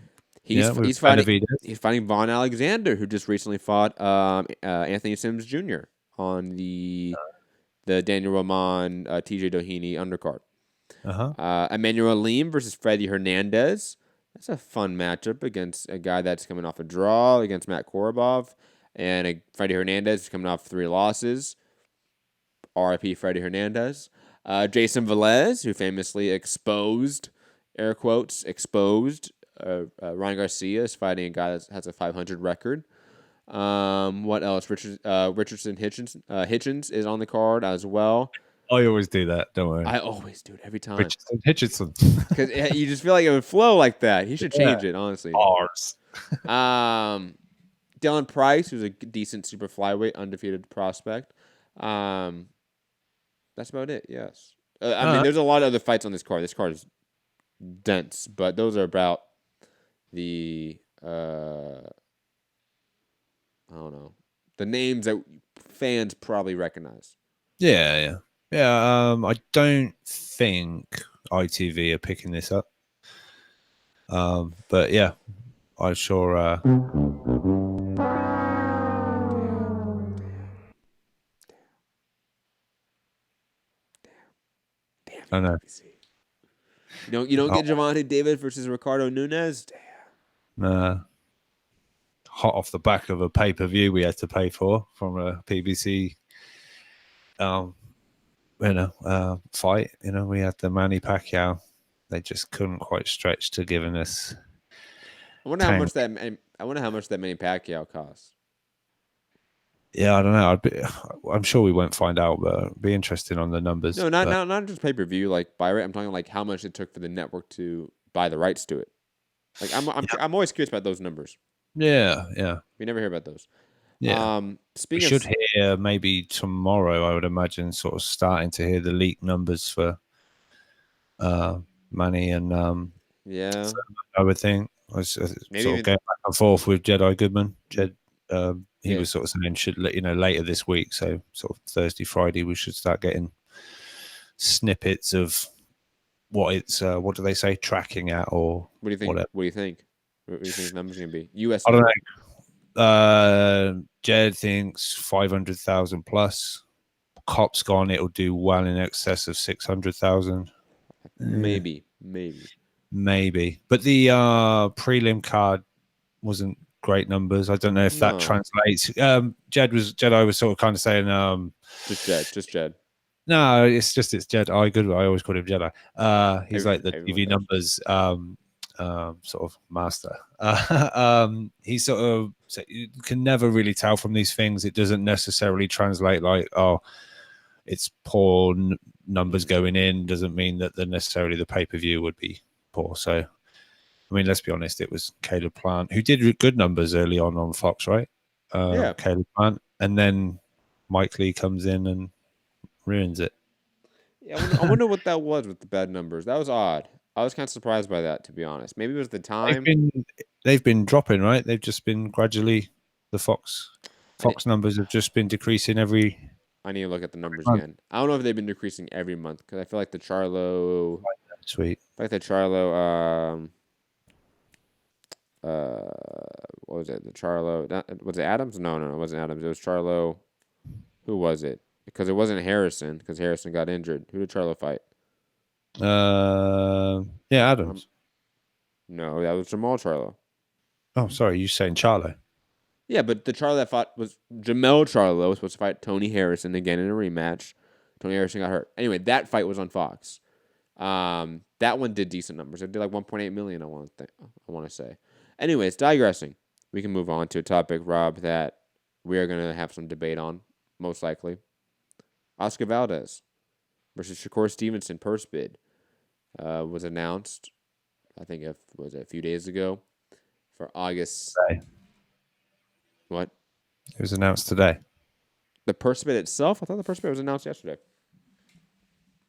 He's fighting Von Alexander, who just recently fought Anthony Sims Jr. on the Daniel Roman TJ Doheny undercard. Emmanuel Lim versus Freddy Hernandez. That's a fun matchup against a guy that's coming off a draw against Matt Korobov, and Freddy Hernandez is coming off 3 losses. RIP Freddy Hernandez. Jason Velez, who famously exposed, air quotes, exposed Ryan Garcia, is fighting a guy that has a 500 record. What else? Richardson Hitchens is on the card as well. I always do that. Don't worry. I always do it every time. Hitchison. Because you just feel like it would flow like that. He should change it, honestly. Bars. Dylan Price, who's a decent super flyweight, undefeated prospect. That's about it, yes. I mean, there's a lot of other fights on this card. This card is dense, but those are about the, I don't know, the names that fans probably recognize. Yeah. I don't think ITV are picking this up. But yeah, I sure. I know. You don't get Gervonta Davis versus Ricardo Nunes. Damn. Hot off the back of a pay-per-view we had to pay for from a PBC. Fight. We had the Manny Pacquiao. They just couldn't quite stretch to giving us. I wonder how much that Manny Pacquiao costs. Yeah, I don't know. I'm sure we won't find out, but it'd be interesting on the numbers. No, not just pay per view, like buy rate. I'm talking like how much it took for the network to buy the rights to it. Like I'm always curious about those numbers. Yeah. We never hear about those. Yeah. We should hear maybe tomorrow, I would imagine, sort of starting to hear the leaked numbers for Manny and yeah. I would think I was sort of going back and forth with Jedi Goodman. He was sort of saying should later this week, so sort of Thursday, Friday, we should start getting snippets of what it's what do they say, tracking at, or what do you think? Whatever. What do you think? What do you think the numbers are gonna be? US. I don't know. Jed thinks 500,000 plus. Cop's gone. It'll do well in excess of 600,000. Maybe. But the prelim card wasn't great numbers. I don't know if that translates. Jedi was sort of kind of saying just Jed. No, it's Jedi. I always call him Jedi. He's like the TV numbers sort of master. He sort of you can never really tell from these things. It doesn't necessarily translate like, oh, it's poor numbers going in. Doesn't mean that necessarily the pay-per-view would be poor. So, I mean, let's be honest. It was Caleb Plant who did good numbers early on Fox, right? Yeah. Caleb Plant, and then Mike Lee comes in and ruins it. Yeah, I wonder what that was with the bad numbers. That was odd. I was kind of surprised by that, to be honest. Maybe it was the time. They've been dropping, right? They've just been gradually. The Fox numbers have just been decreasing every. I need to look at the numbers again. I don't know if they've been decreasing every month because I feel like the Charlo. Sweet. Like the Charlo. What was it? The Charlo. Was it Adams? No, it wasn't Adams. It was Charlo. Who was it? Because it wasn't Harrison. Because Harrison got injured. Who did Charlo fight? Yeah, Adams. No, that was Jamal Charlo. Oh, sorry, you're saying Charlo. Yeah, but the Charlo that fought was Jamel Charlo was supposed to fight Tony Harrison again in a rematch. Tony Harrison got hurt. Anyway, that fight was on Fox. That one did decent numbers. It did like 1.8 million. I want to say. Anyways, digressing. We can move on to a topic, Rob, that we are going to have some debate on, most likely. Oscar Valdez versus Shakur Stevenson purse bid was announced. I think it was a few days ago for August. Today. What? It was announced today. The purse bid itself? I thought the purse bid was announced yesterday.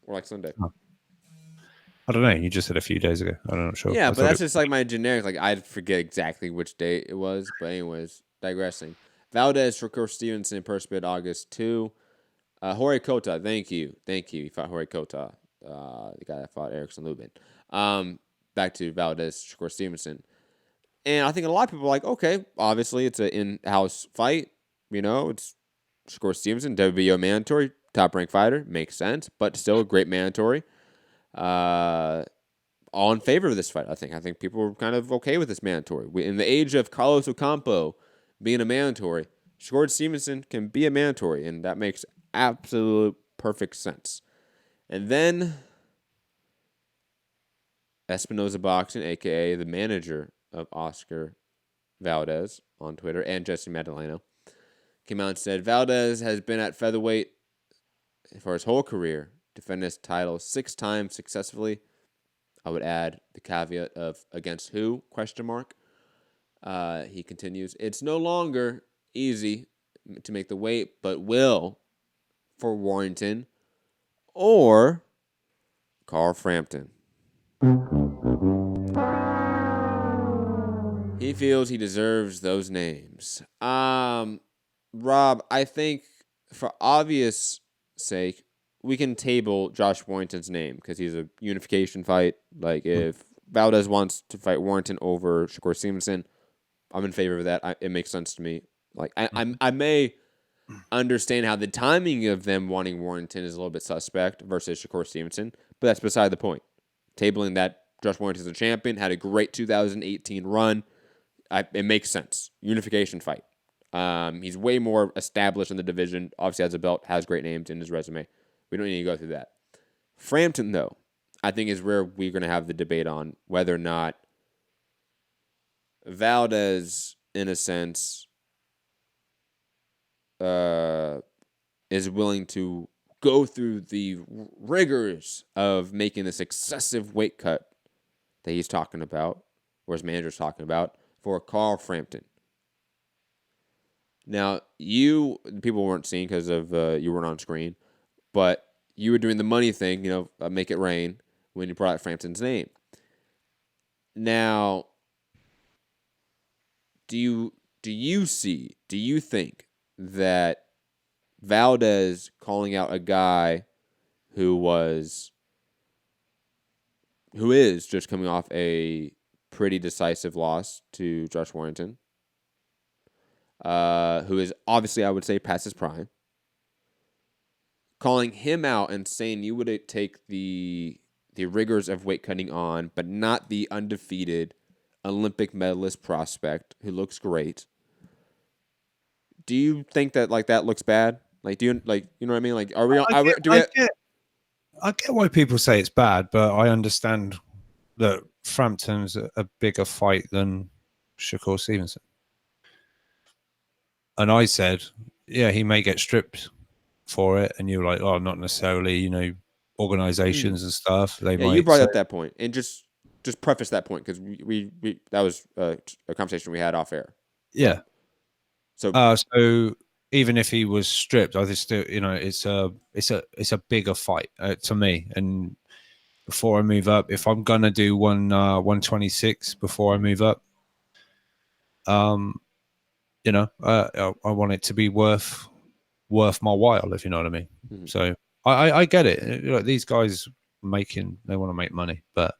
Or like Sunday. I don't know. You just said a few days ago. I'm not sure. Yeah, I but thought that's it- just like my generic. Like I forget exactly which date it was. But anyways, digressing. Valdez, Shakur Stevenson, purse bid August 2. Jorge Cota, thank you. He fought Jorge Cota, the guy that fought Erickson Lubin. Back to Valdez, Shakur Stevenson. And I think a lot of people are like, okay, obviously it's an in-house fight. You know, it's Shakur Stevenson, WBO mandatory, top-ranked fighter. Makes sense, but still a great mandatory. All in favor of this fight, I think. I think people are kind of okay with this mandatory. In the age of Carlos Ocampo being a mandatory, Shakur Stevenson can be a mandatory, and that makes absolute perfect sense. And then Espinoza Boxing, a.k.a. the manager of Oscar Valdez on Twitter, and Jesse Madaleno, came out and said, Valdez has been at featherweight for his whole career, defended his title 6 times successfully. I would add the caveat of against who, ? He continues, it's no longer easy to make the weight, but will for Warrington or Carl Frampton. He feels he deserves those names. Rob, I think for obvious sake, we can table Josh Warrington's name because he's a unification fight. Like if Valdez wants to fight Warrington over Shakur Stevenson, I'm in favor of that. It makes sense to me. Like I may understand how the timing of them wanting Warrington is a little bit suspect versus Shakur Stevenson, but that's beside the point. Tabling that Josh Warrington is a champion, had a great 2018 run. It makes sense. Unification fight. He's way more established in the division. Obviously has a belt, has great names in his resume. We don't need to go through that. Frampton, though, I think is where we're going to have the debate on whether or not Valdez, in a sense, is willing to go through the rigors of making this excessive weight cut that he's talking about, or his manager's talking about, for Carl Frampton. Now, people weren't seeing because of you weren't on screen, but you were doing the money thing, make it rain when you brought out Frampton's name. Now, do you think that Valdez calling out a guy who is just coming off a pretty decisive loss to Josh Warrington, who is obviously, I would say, past his prime, calling him out and saying you would take the rigors of weight cutting on, but not the undefeated Olympic medalist prospect who looks great. Do you think that that looks bad? Like, you know what I mean? Like, are we? I get why people say it's bad, but I understand that Frampton's a bigger fight than Shakur Stevenson. And I said, yeah, he may get stripped for it, and you're like, oh, not necessarily. Organizations and stuff. They might. You brought up that point, and just preface that point because we that was a conversation we had off air. Yeah. So even if he was stripped, I just still, it's a bigger fight to me. And before I move up, if I'm gonna do 126 before I move up, I want it to be worth my while, if you know what I mean. Mm-hmm. So I get it. These guys they want to make money, but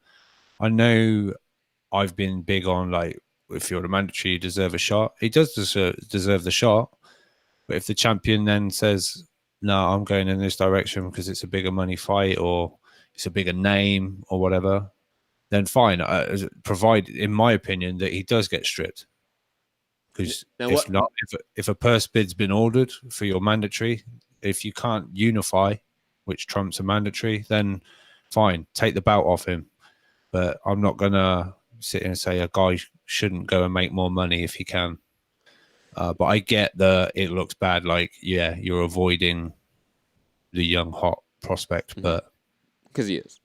I know I've been big on if you're a mandatory, you deserve a shot. He does deserve the shot. But if the champion then says, no, I'm going in this direction because it's a bigger money fight or it's a bigger name or whatever, then fine. Provide, in my opinion, that he does get stripped. Because if a purse bid's been ordered for your mandatory, if you can't unify, which trumps a mandatory, then fine, take the belt off him. But I'm not going to sit here and say a guy shouldn't go and make more money if he can. But I get that it looks bad. You're avoiding the young, hot prospect, but because he is.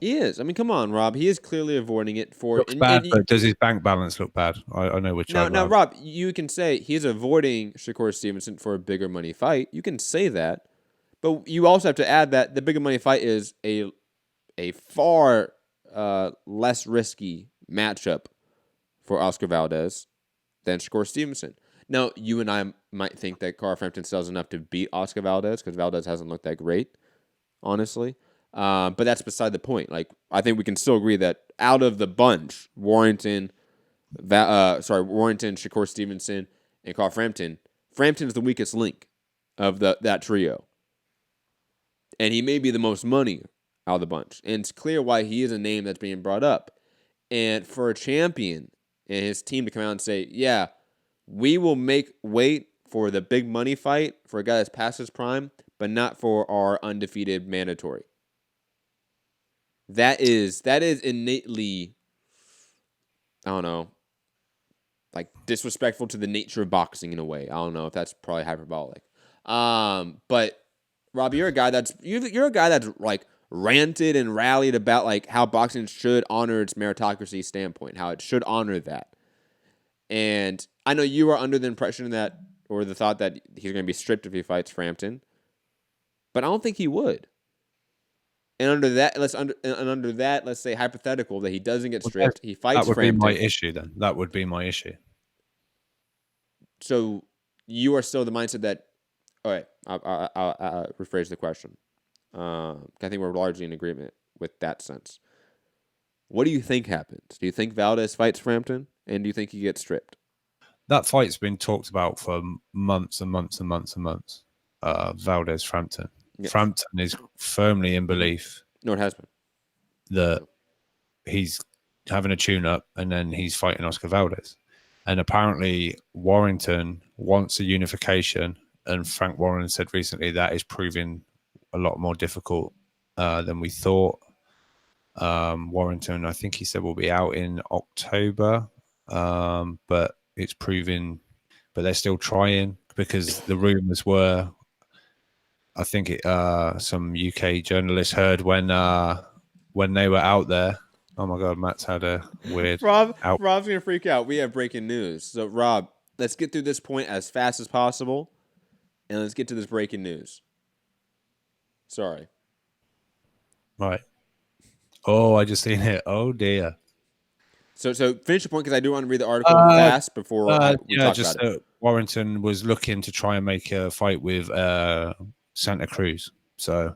He is. I mean, come on, Rob. He is clearly avoiding it for. Looks bad, but does his bank balance look bad? I know which. Now, Rob, you can say he's avoiding Shakur Stevenson for a bigger money fight. You can say that, but you also have to add that the bigger money fight is a a far less risky matchup for Oscar Valdez than Shakur Stevenson. Now, you and I might think that Carl Frampton still has enough to beat Oscar Valdez because Valdez hasn't looked that great, honestly. But that's beside the point. Like, I think we can still agree that out of the bunch, Warrington, Shakur Stevenson, and Carl Frampton, Frampton's the weakest link of that trio. And he may be the most money out of the bunch. And it's clear why he is a name that's being brought up. And for a champion and his team to come out and say, yeah, we will wait for the big money fight for a guy that's past his prime, but not for our undefeated mandatory. That is innately, I don't know, like disrespectful to the nature of boxing in a way. I don't know if that's probably hyperbolic. But Rob, you're a guy that's like ranted and rallied about like how boxing should honor its meritocracy standpoint, how it should honor that. And I know you are under the impression that, or the thought that he's going to be stripped if he fights Frampton, but I don't think he would. And under that, let's say hypothetical that he doesn't get stripped, he fights Frampton. That would be my issue then. That would be my issue. So you are still the mindset that, all right, I'll rephrase the question. I think we're largely in agreement with that sense. What do you think happens? Do you think Valdez fights Frampton? And do you think he gets stripped? That fight's been talked about for months and months and months and months. Valdez Frampton. Yes. Frampton is firmly in belief. No, it has been. That he's having a tune-up and then he's fighting Oscar Valdez. And apparently Warrington wants a unification, and Frank Warren said recently that is proving a lot more difficult than we thought. Warrington, I think he said, will be out in October. But it's proving, but they're still trying because the rumors were, I think some UK journalists heard when they were out there. Oh my God, Matt's had a weird. Rob's gonna freak out. We have breaking news. So Rob, let's get through this point as fast as possible, and let's get to this breaking news. Sorry. Right. Oh, I just seen it. Oh dear. So finish the point because I do want to read the article fast before we talk about it. Warrington was looking to try and make a fight with Santa Cruz. So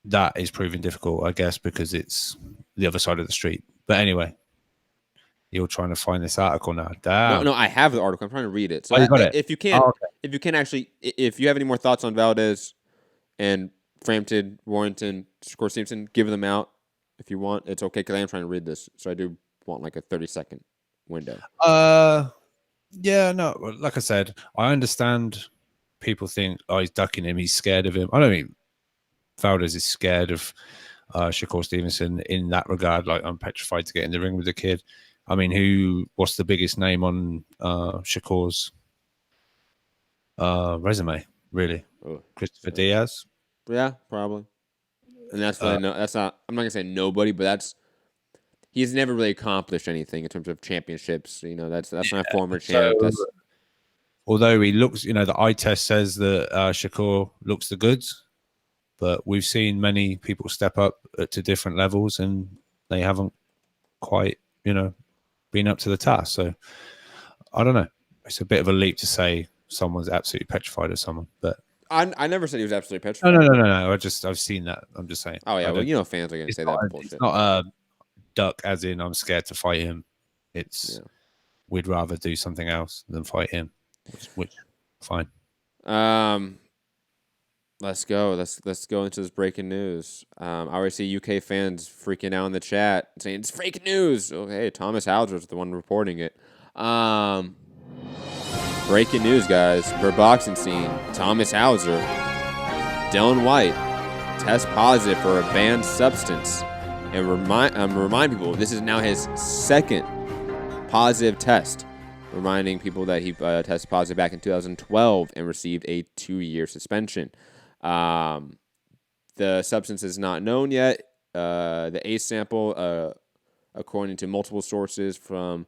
that is proving difficult, I guess, because it's the other side of the street. But anyway, you're trying to find this article now. Damn. No, I have the article. I'm trying to read it. So you got it. If you have any more thoughts on Valdez and Frampton, Warrington, Shakur Stevenson, give them out. If you want, it's okay because I am trying to read this, so I do want like a 30-second window. Yeah, no, like I said, I understand people think, oh, he's ducking him, he's scared of him. I don't think Valdez is scared of Shakur Stevenson in that regard. Like, I'm petrified to get in the ring with the kid. I mean, what's the biggest name on Shakur's resume, really? Oh, Christopher Diaz? Yeah, probably. And that's what I know. That's not. I'm not gonna say nobody, but he's never really accomplished anything in terms of championships. You know, that's my former champ. Although he looks, the eye test says that Shakur looks the goods, but we've seen many people step up to different levels, and they haven't quite, been up to the task. So I don't know. It's a bit of a leap to say someone's absolutely petrified of someone, but. I never said he was absolutely petrified. No. I've seen that. I'm just saying. Oh yeah, well, fans are going to say that bullshit. It's not a duck, as in I'm scared to fight him. It's we'd rather do something else than fight him. Which fine. Let's go. Let's go into this breaking news. I already see UK fans freaking out in the chat saying it's fake news. Okay, Thomas Hauser's the one reporting it. Breaking news, guys. For boxing scene, Thomas Hauser, Dylan White, test positive for a banned substance. And remind people, this is now his second positive test. Reminding people that he tested positive back in 2012 and received a 2-year suspension. The substance is not known yet. The ACE sample, according to multiple sources from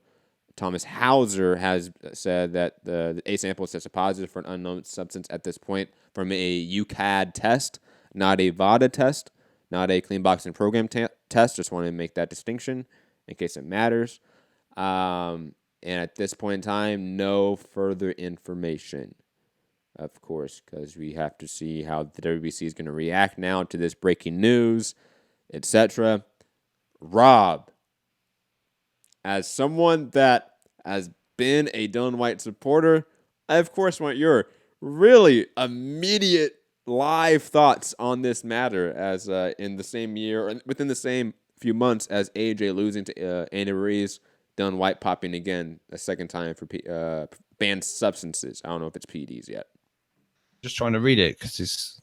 Thomas Hauser, has said that the A sample is tested positive for an unknown substance at this point from a UCAD test. not a VADA test, not a clean boxing program test. Just want to make that distinction in case it matters. And at this point in time, no further information, of course, because we have to see how the WBC is going to react now to this breaking news, etc. Rob, as someone that has been a Dylan White supporter, I, of course, want your really immediate live thoughts on this matter as in the same year, or within the same few months as AJ losing to Andy Ruiz, Dylan White popping again a second time for banned substances. I don't know if it's PEDs yet. Just trying to read it because it's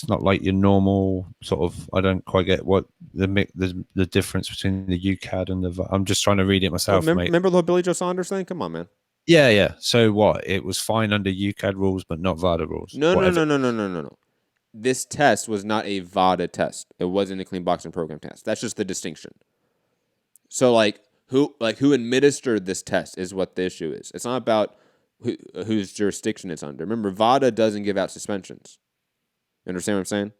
not like your normal sort of. I don't quite get what the difference between the UCAD and the. I'm just trying to read it myself, mate. Remember the Billy Joe Saunders thing? Come on, man. Yeah. So what? It was fine under UCAD rules, but not VADA rules. No. This test was not a VADA test. It wasn't a clean boxing program test. That's just the distinction. So who administered this test is what the issue is. It's not about whose jurisdiction it's under. Remember, VADA doesn't give out suspensions. You understand what I'm saying?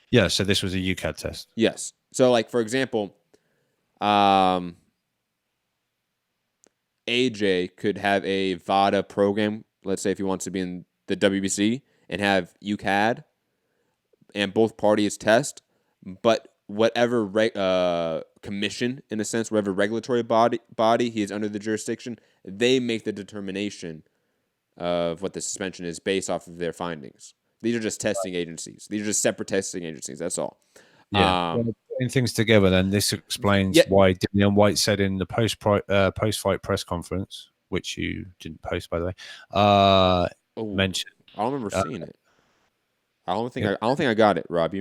Yeah, so this was a UCAD test. Yes. So, for example, AJ could have a VADA program, let's say if he wants to be in the WBC, and have UCAD, and both parties test, but whatever commission, in a sense, whatever regulatory body he is under the jurisdiction, they make the determination of what the suspension is based off of their findings. These are just testing agencies. These are just separate testing agencies. That's all. Yeah. Putting things together, then this explains why Dillian White said in the post-fight press conference, which you didn't post, by the way, mentioned. I don't remember seeing it. I don't think I got it, Rob.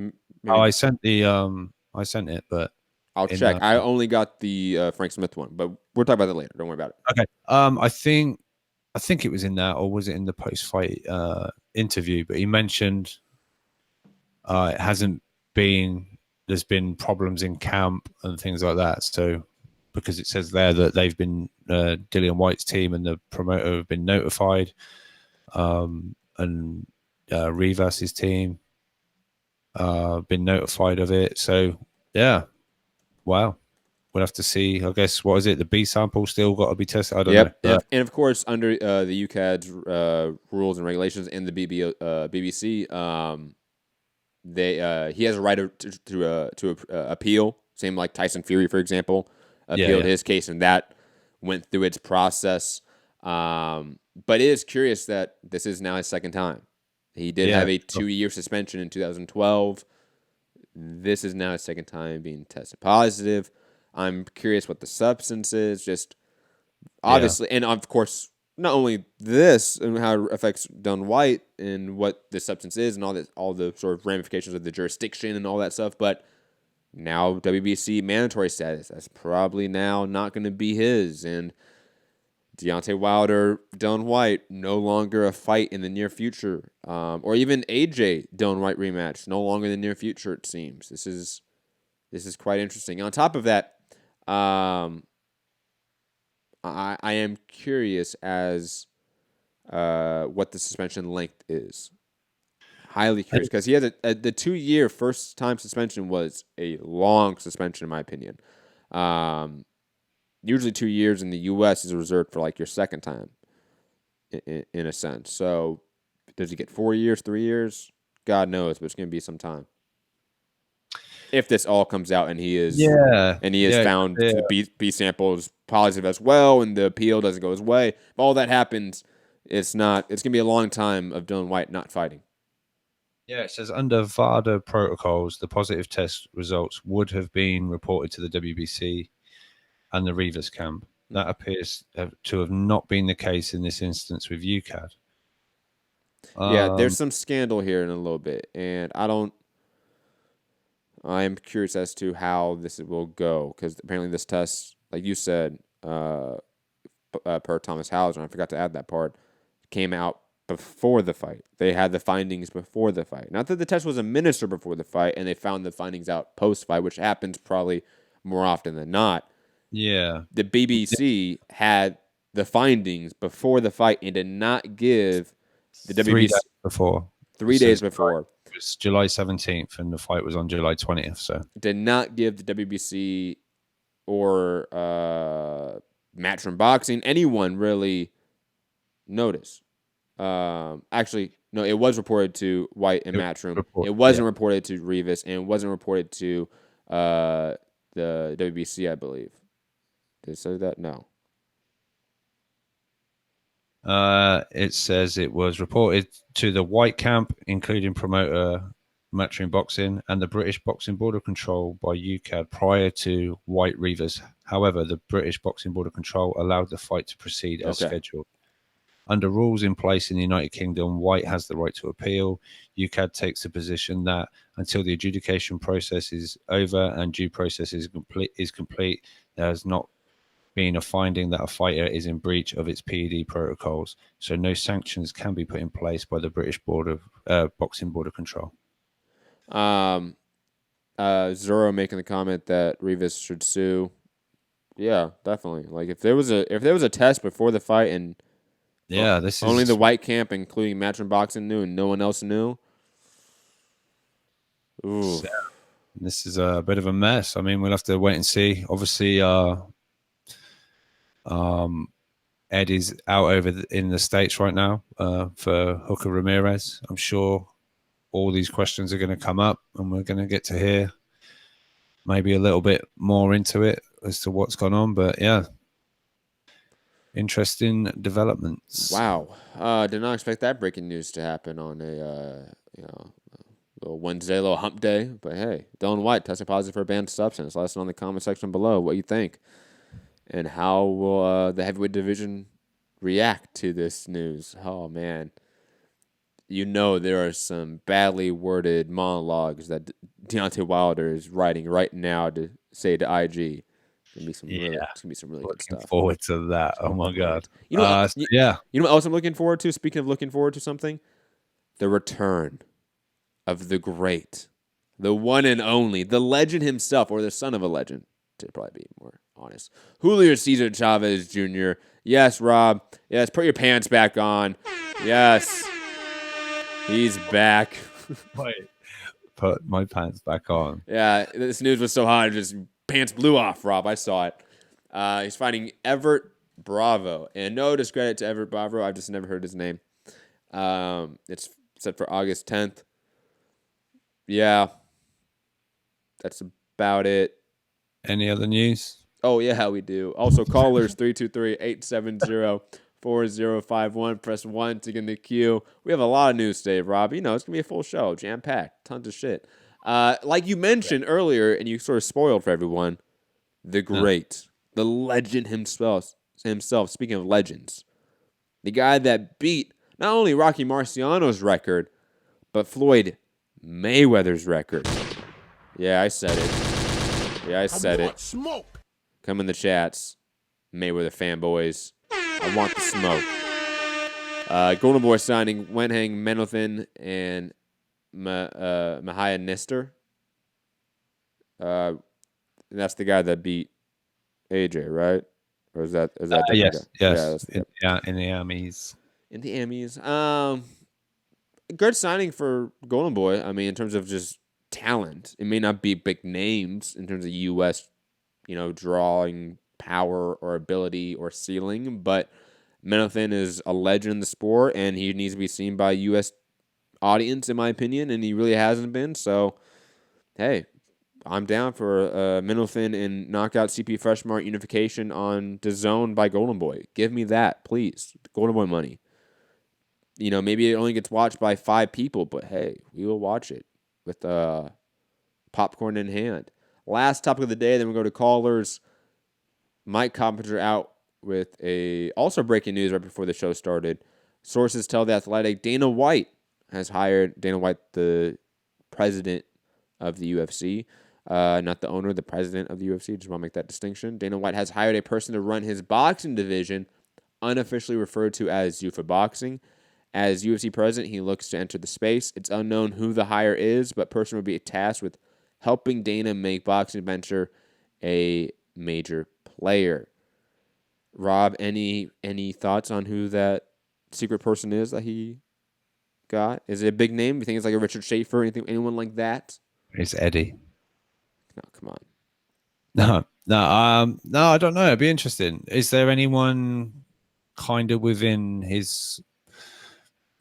I sent it, but I'll check. I only got the Frank Smith one, but we'll talk about that later. Don't worry about it. Okay. I think it was in that, or was it in the post-fight interview? But he mentioned it hasn't been. There's been problems in camp and things like that. So, because it says there that they've been Dillian White's team and the promoter have been notified, and Rivas's team been notified of it. So, yeah, wow. We'll have to see. I guess, what is it? The B sample still got to be tested. I don't know. And of course, under the UCAD's rules and regulations and the BBC, he has a right to appeal. Same like Tyson Fury, for example, appealed his case, and that went through its process. But it is curious that this is now his second time. He did have a 2-year suspension in 2012. This is now his second time being tested positive. I'm curious what the substance is, just obviously, and of course, not only this and how it affects Dylan White and what the substance is and all the sort of ramifications of the jurisdiction and all that stuff, but now WBC mandatory status, that's probably now not going to be his, and Deontay Wilder, Dylan White, no longer a fight in the near future, or even AJ Dylan White rematch, no longer in the near future, it seems. This is quite interesting. On top of that, I am curious as what the suspension length is. Highly curious, because he had the 2-year first-time suspension was a long suspension, in my opinion. Usually 2 years in the U.S. is reserved for your second time, in a sense. So does he get 4 years, 3 years? God knows, but it's going to be some time. If this all comes out and he is found the B sample is positive as well, and the appeal doesn't go his way, if all that happens, it's going to be a long time of Dylan White not fighting. Yeah, it says under VADA protocols, the positive test results would have been reported to the WBC and the Rivas camp. That appears to have not been the case in this instance with UCAD. There's some scandal here in a little bit, and I'm curious as to how this will go, because apparently this test, like you said, per Thomas Hauser, and I forgot to add that part, came out before the fight. They had the findings before the fight. Not that the test was administered before the fight, and they found the findings out post-fight, which happens probably more often than not. Yeah. The BBC had the findings before the fight and did not give the WBC 3 days before. 3 days before. It was July 17th, and the fight was on July 20th. So did not give the WBC or Matchroom Boxing, anyone really notice. Actually, no, it was reported to White and Matchroom. It wasn't reported to Rivas, and it wasn't reported to the WBC, I believe. Did it say that? No. It says it was reported to the White camp, including promoter Matchroom Boxing and the British Boxing Board of Control by UCAD prior to White Rivas. However, the British Boxing Board of Control allowed the fight to proceed as scheduled. Under rules in place in the United Kingdom, White has the right to appeal. UCAD takes the position that until the adjudication process is over and due process is complete, there has not been a finding that a fighter is in breach of its PED protocols, so no sanctions can be put in place by the British Boxing Board of Control. Zoro making the comment that Rivas should sue. Yeah, definitely. Like if there was a test before the fight and this only is the White camp, including Matchroom Boxing, knew and no one else knew. Ooh. This is a bit of a mess. I mean, we'll have to wait and see. Obviously, Ed is out in the States right now for Hooker Ramirez. I'm sure all these questions are going to come up, and we're going to get to hear maybe a little bit more into it as to what's gone on. But yeah, interesting developments. Wow, did not expect that breaking news to happen on a little Wednesday, little hump day. But hey, Dylan White tested positive for a banned substance. Let us know in the comment section below what you think. And how will the heavyweight division react to this news? Oh, man. You know there are some badly worded monologues that Deontay Wilder is writing right now to say to IG. It's going to be some really good stuff. Looking forward to that. Oh, my God. You know what else I'm looking forward to? Speaking of looking forward to something, the return of the great, the one and only, the legend himself, or the son of a legend, to probably be more honest. Julio Cesar Chavez Jr. Yes, Rob. Yes, put your pants back on. Yes. He's back. Wait. Put my pants back on. Yeah, this news was so hot, just pants blew off, Rob. I saw it. He's fighting Everett Bravo. And no discredit to Everett Bravo. I've just never heard his name. It's set for August 10th. Yeah. That's about it. Any other news? Oh, yeah, we do. Also, callers 323-870-4051. Press 1 to get in the queue. We have a lot of news today, Rob. You know, it's going to be a full show, jam-packed, tons of shit. Like you mentioned earlier, and you sort of spoiled for everyone, the great, the legend himself, speaking of legends, the guy that beat not only Rocky Marciano's record, but Floyd Mayweather's record. Yeah, I said it. Yeah, I said it. Smoke. Come in the chats, Mayweather fanboys. I want the smoke. Golden Boy signing Wenhang Menothin and Mahia Nister. That's the guy that beat AJ, right? Or is that yes, yes. Yeah, in the Amis. In the Amis. Good signing for Golden Boy. I mean, in terms of just talent. It may not be big names in terms of U.S., drawing power or ability or ceiling, but Menothin is a legend in the sport, and he needs to be seen by a U.S. audience, in my opinion, and he really hasn't been. So, hey, I'm down for Menothin in knockout CP Freshmart unification on DAZN by Golden Boy. Give me that, please. Golden Boy money. Maybe it only gets watched by 5 people, but hey, we will watch it with popcorn in hand. Last topic of the day, then we'll go to callers. Mike Coppinger out with also breaking news right before the show started. Sources tell The Athletic Dana White has hired the president of the UFC, not the owner, the president of the UFC. Just want to make that distinction. Dana White has hired a person to run his boxing division, unofficially referred to as Zuffa Boxing. As UFC president, he looks to enter the space. It's unknown who the hire is, but person will be tasked with helping Dana make boxing venture a major player. Rob, any thoughts on who that secret person is that he got? Is it a big name? You think it's like a Richard Schaefer? Anyone like that? It's Eddie. No, come on. No, I don't know. It'd be interesting. Is there anyone kind of within the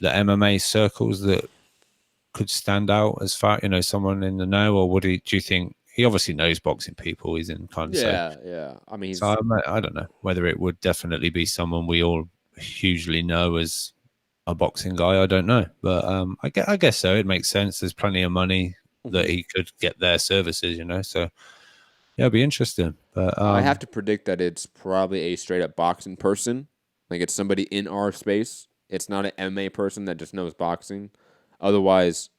MMA circles that could stand out as far, someone in the know, or do you think he obviously knows boxing people? He's in kind of Yeah. I mean, so I don't know whether it would definitely be someone we all hugely know as a boxing guy. I don't know, but I guess so. It makes sense. There's plenty of money that he could get their services, so yeah, it'd be interesting. But I have to predict that it's probably a straight up boxing person. Like it's somebody in our space. It's not an MMA person that just knows boxing. Otherwise,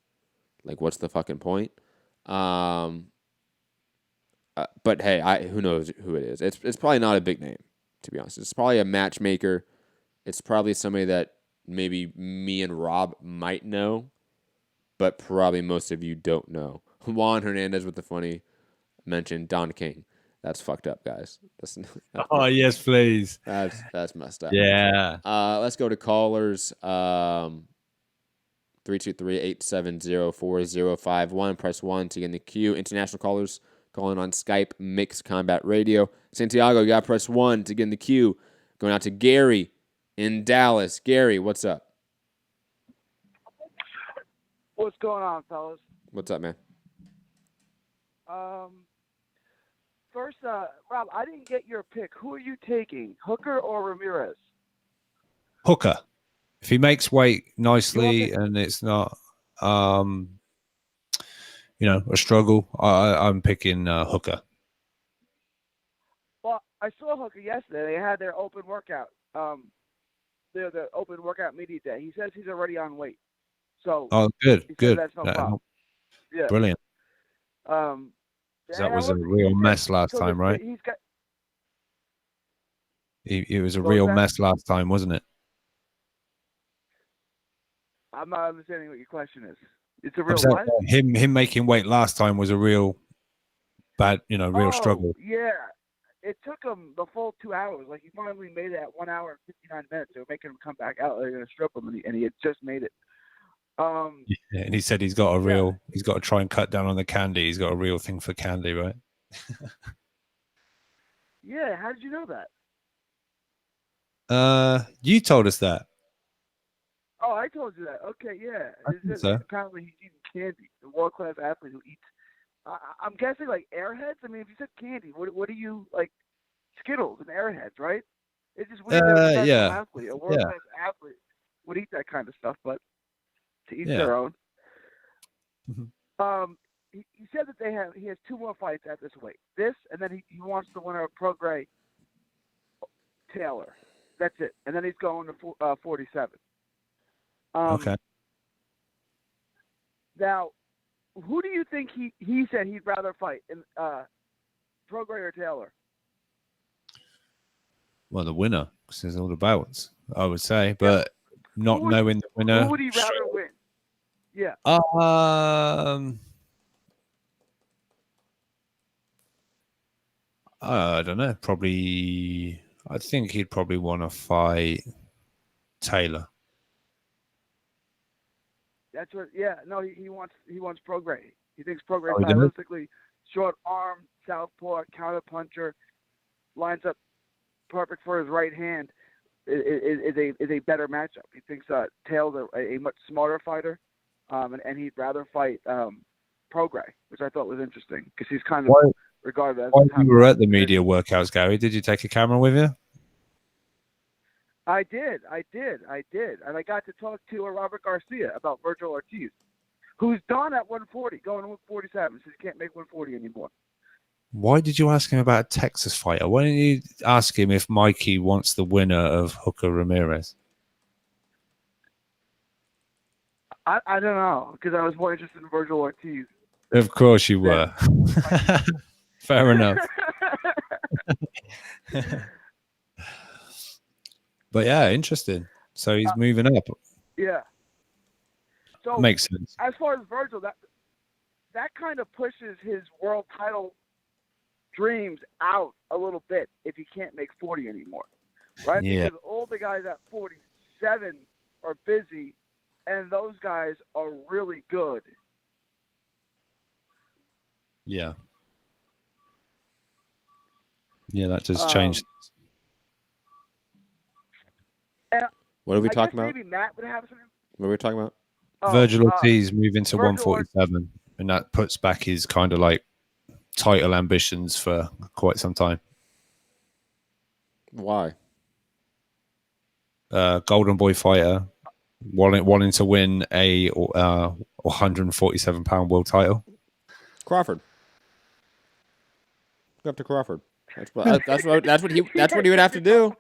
like, what's the fucking point? But hey, who knows who it is? It's probably not a big name, to be honest. It's probably a matchmaker. It's probably somebody that maybe me and Rob might know, but probably most of you don't know. Juan Hernandez with the funny mention, Don King. That's fucked up, guys. That's oh yes, please. That's messed up. Yeah. Let's go to callers. 323-870-4051. Press 1 to get in the queue. International callers calling on Skype, Mixed Combat Radio. Santiago, you got to press 1 to get in the queue. Going out to Gary in Dallas. Gary, what's up? What's going on, fellas? What's up, man? First, Rob, I didn't get your pick. Who are you taking, Hooker or Ramirez? Hooker. If he makes weight nicely and it's not, a struggle, I'm picking Hooker. Well, I saw Hooker yesterday. They had their open workout. The open workout media day. He says he's already on weight. So. Oh, good. That's no problem. Yeah. Brilliant. That was a real mess last time, right? It was a real mess last time, wasn't it? I'm not understanding what your question is. It's a real what? Him making weight last time was a real bad, real struggle. Yeah. It took him the full 2 hours. Like, he finally made it at 1 hour and 59 minutes. They were making him come back out. They're going to strip him, and he had just made it. Yeah, and he said he's got he's got to try and cut down on the candy. He's got a real thing for candy, right? Yeah. How did you know that? You told us that. Oh, I told you that. Okay, yeah. So. Apparently he's eating candy. The world-class athlete who eats. I'm guessing like Airheads. I mean, if you said candy, what do you like? Skittles and Airheads, right? It's just weird that a athlete, a world-class athlete, would eat that kind of stuff, but to each their own. Mm-hmm. He said that he has 2 more fights at this weight. This, and then he wants the winner of Prograis Taylor. That's it. And then he's going to 47. Okay. Now, who do you think he said he'd rather fight in Prograis or Taylor? Well, the winner, because there's all the bouts, I would say, but not knowing the winner. Who would he rather win? Yeah. I don't know. Probably, I think he'd probably want to fight Taylor. That's what. Yeah. No, he wants Prograis. He thinks Prograis stylistically short arm, southpaw, counter puncher, lines up perfect for his right hand. Is a better matchup. He thinks Taylor's a much smarter fighter, and he'd rather fight Prograis, which I thought was interesting because he's kind of regarded as. While you were at the media workouts, Gary, did you take a camera with you? I did, and I got to talk to Robert Garcia about Virgil Ortiz, who's done at 140, going to 147, so he can't make 140 anymore. Why did you ask him about a Texas fighter? Why didn't you ask him if Mikey wants the winner of Hooker Ramirez? I don't know, because I was more interested in Virgil Ortiz. Of course you were. Fair enough. But yeah, interesting. So he's moving up. Yeah. So makes sense. As far as Virgil, that kind of pushes his world title dreams out a little bit if he can't make 40 anymore, right? Yeah. Because all the guys at 47 are busy and those guys are really good. Yeah. Yeah, that does change. What are we I talking guess about? Maybe Matt would have some. What are we talking about? Virgil Ortiz moving to Virgil 147, and that puts back his kind of like title ambitions for quite some time. Why? Golden Boy fighter, wanting to win a 147-pound world title. Crawford. Go after Crawford. That's what he would have to do.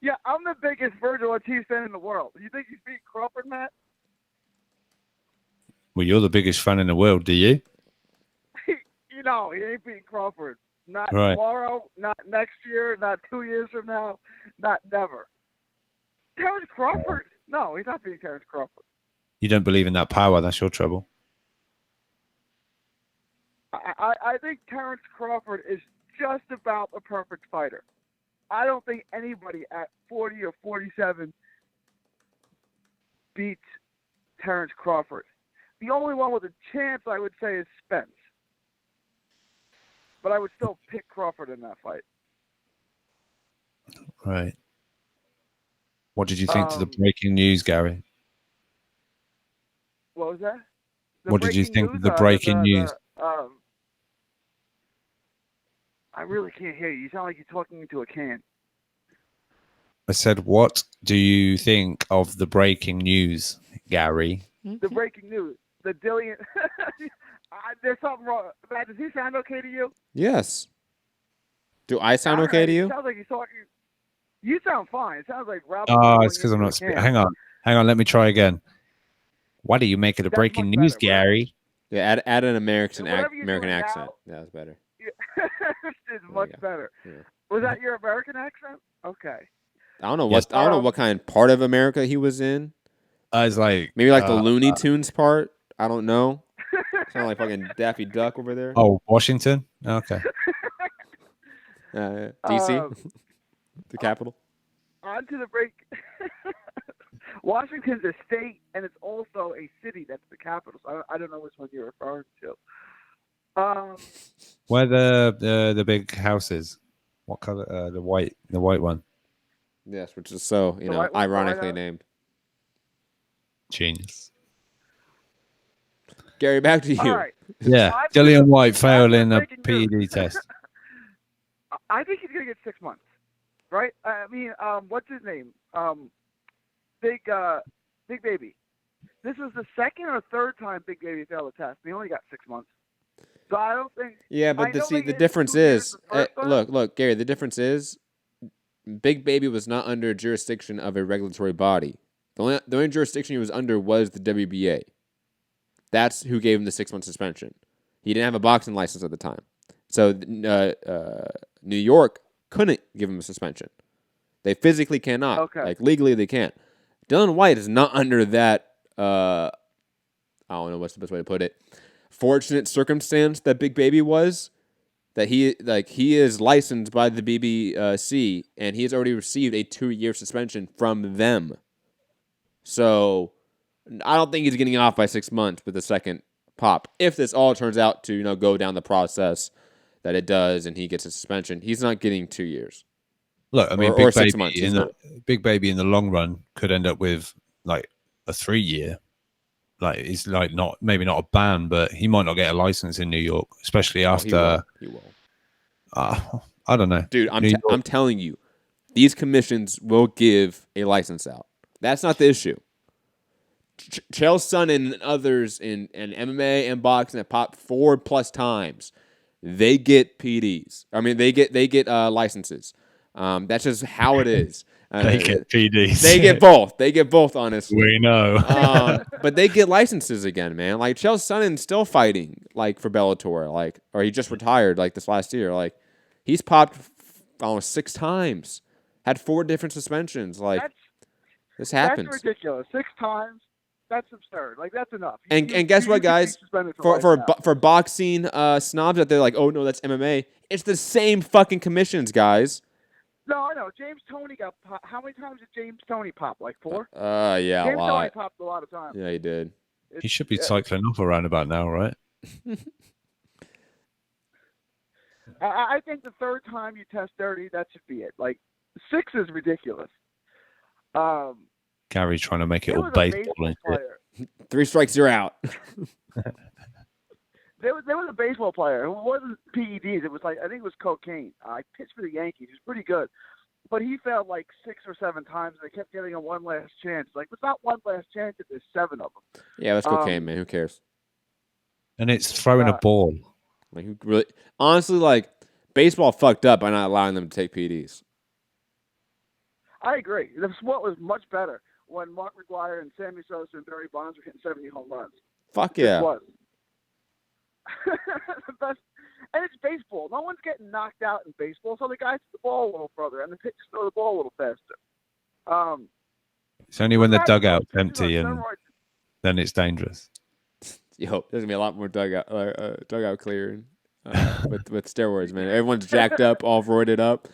Yeah, I'm the biggest Virgil Ortiz fan in the world. You think he's beat Crawford, Matt? Well, you're the biggest fan in the world, do you? You know, he ain't beating Crawford. Not Right. tomorrow, not next year, not 2 years from now, not never. Terrence Crawford? No, he's not beating Terrence Crawford. You don't believe in that power. That's your trouble. I think Terrence Crawford is just about a perfect fighter. I don't think anybody at 40 or 47 beats Terrence Crawford. The only one with a chance, I would say, is Spence. But I would still pick Crawford in that fight. Right. What did you think to the breaking news, Gary? What was that? What did you think of the breaking news? I really can't hear you. You sound like you're talking into a can. I said, what do you think of the breaking news, Gary? The breaking news. The Dillian. There's something wrong. Matt, does he sound okay to you? Yes. Do I sound okay to you? It sounds like he's talking. You sound fine. It sounds like Rob. Oh, it's because I'm not speaking. Hang on. Let me try again. What do you make of the breaking news, Gary? Yeah, add an American American accent. Yeah, that's better. It's much better. Yeah. Was that your American accent? Okay. I don't know what kind of part of America he was in. I was like maybe like the Looney Tunes part. I don't know. Sound like fucking Daffy Duck over there. Oh, Washington. Okay. DC, the capital. On to the break. Washington's a state, and it's also a city that's the capital. So I don't know which one you're referring to. Where the big house is? What color? The white one. Yes, which is so ironically named. Genius. Gary, back to you. All right. Yeah, Dillian White failing a PED test. I think he's gonna get 6 months, right? I mean, what's his name? Big Baby. This was the second or third time Big Baby failed the test. He only got 6 months. So I don't think. Yeah, but the difference is, look, Gary. The difference is, Big Baby was not under jurisdiction of a regulatory body. The only jurisdiction he was under was the WBA. That's who gave him the 6-month suspension. He didn't have a boxing license at the time. So New York couldn't give him a suspension. They physically cannot. Okay. Like, legally, they can't. Dylan White is not under that, I don't know what's the best way to put it, fortunate circumstance that Big Baby was, that he is licensed by the BBC, and he has already received a 2-year suspension from them. So I don't think he's getting off by 6 months with the second pop. If this all turns out to go down the process that it does, and he gets a suspension, he's not getting 2 years. Look, I mean, or 6 months. Big Baby in the long run could end up with like a 3-year. Like, it's like maybe not a ban, but he might not get a license in New York, especially after. He will. I don't know, dude. I'm telling you, these commissions will give a license out. That's not the issue. Chael Sonnen and others in MMA and boxing that pop 4+ times, they get PDs. I mean, they get licenses. That's just how it is. They get PDs. They get both. They get both, honestly. We know. But they get licenses again, man. Like, Chael Sonnen's still fighting, like, for Bellator, or he just retired, like, this last year. Like, he's popped almost 6 times, had 4 different suspensions. Like, this happens. That's ridiculous. 6 times. That's absurd. Like, that's enough. And guess what, guys? For boxing snobs out there, like, oh no, that's MMA. It's the same fucking commissions, guys. No, I know. James Toney got popped. How many times did James Toney pop? Like 4? Yeah, James a lot. Toney popped a lot of times. Yeah, he did. He should be cycling off around about now, right? I think the third time you test dirty, that should be it. Like 6 is ridiculous. Gary's trying to make it There all was a baseball and baseball shit. player. 3 strikes, you're out. There was a baseball player who wasn't PEDs. It was like, I think it was cocaine. I pitched for the Yankees. He was pretty good. But he failed like 6 or 7 times. They kept giving him one last chance. Like, it's not one last chance if there's 7 of them. Yeah, that's cocaine, man. Who cares? And it's throwing a ball. Like, who really? Honestly, like, baseball fucked up by not allowing them to take PEDs. I agree. The sport was much better when Mark McGwire and Sammy Sosa and Barry Bonds were hitting 70 home runs. Fuck yeah. It was. The best. And it's baseball. No one's getting knocked out in baseball, so the guys hit the ball a little further and the pitchers throw the ball a little faster. It's only when the dugout's empty and then it's dangerous. Yo, there's gonna be a lot more dugout clearing with steroids, man. Everyone's jacked up, all roided up.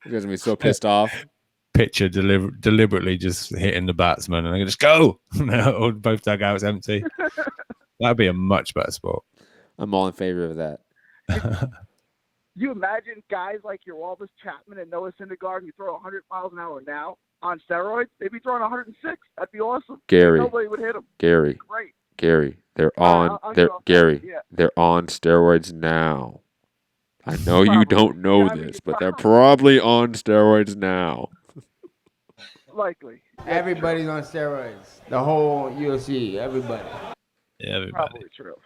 You guys gonna be so pissed off. Pitcher deliberately just hitting the batsman, and they just go. No, both dugouts empty. That'd be a much better sport. I'm all in favor of that. You imagine guys like your Aldous Chapman and Noah Syndergaard who throw 100 miles an hour now on steroids? They'd be throwing 106. That'd be awesome. Gary, nobody would hit them. Gary, great. Gary, they're on. They're on steroids now. I know you don't know this, but they're probably on steroids now. Likely. Everybody's on steroids. The whole UFC, everybody. Yeah, everybody. Probably true.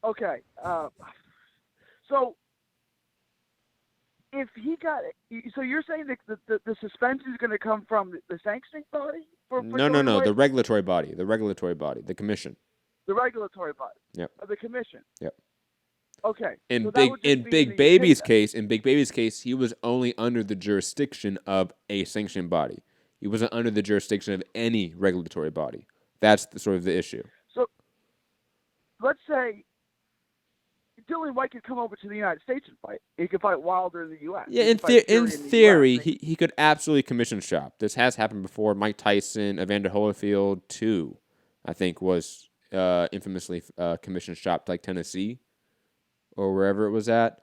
Okay. So if he got it, so you're saying that the suspension is going to come from the sanctioning body? No. The regulatory body. The commission. The regulatory body. Yep. The commission. Yep. Okay. In Big Baby's case, he was only under the jurisdiction of a sanctioning body. He wasn't under the jurisdiction of any regulatory body. That's sort of the issue. So let's say Dillian White could come over to the United States and fight. He could fight Wilder in the U.S. Yeah, in theory, he could absolutely commission shop. This has happened before. Mike Tyson, Evander Holyfield, too, I think, was infamously commission shopped like Tennessee or wherever it was at.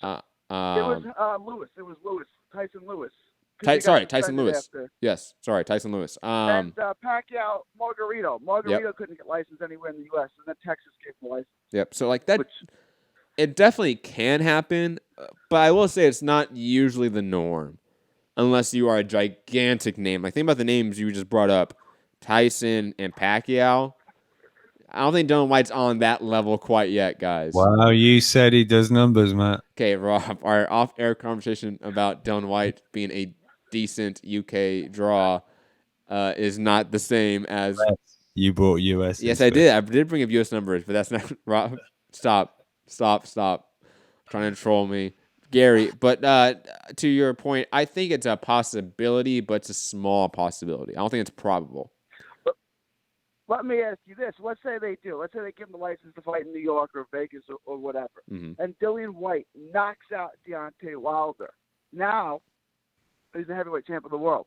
It was Lewis. It was Lewis. Tyson Lewis. Tyson Lewis. Yes, sorry, Tyson Lewis. And Pacquiao, Margarito. Margarito couldn't get licensed anywhere in the U.S., and then Texas gave him a license. Yep, so like that, it definitely can happen, but I will say it's not usually the norm unless you are a gigantic name. Like, think about the names you just brought up, Tyson and Pacquiao. I don't think Dylan White's on that level quite yet, guys. Wow, you said he does numbers, Matt. Okay, Rob, our off-air conversation about Dylan White being a decent UK draw is not the same as... You brought US. Yes, I did. I did bring up US numbers, but that's not... Rob, stop. Trying to troll me. Gary, but to your point, I think it's a possibility, but it's a small possibility. I don't think it's probable. Let me ask you this. Let's say they do. Let's say they give him a license to fight in New York or Vegas or whatever. Mm-hmm. And Dillian White knocks out Deontay Wilder. Now, he's the heavyweight champ of the world.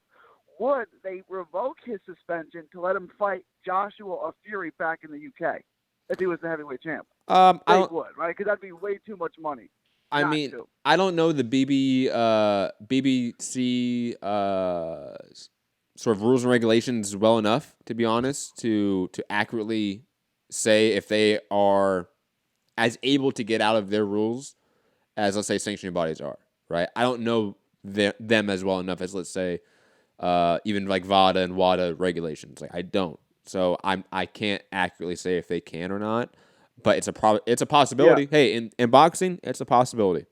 Would they revoke his suspension to let him fight Joshua or Fury back in the UK if he was the heavyweight champ? They would, right? Because that'd be way too much money. I mean, I don't know the BBC sort of rules and regulations well enough, to be honest, to accurately say if they are as able to get out of their rules as, let's say, sanctioning bodies are, right? I don't know them as well enough as, let's say, even like VADA and WADA regulations. Like, I don't. So I can't accurately say if they can or not, but it's a possibility. Yeah. Hey, in boxing, it's a possibility.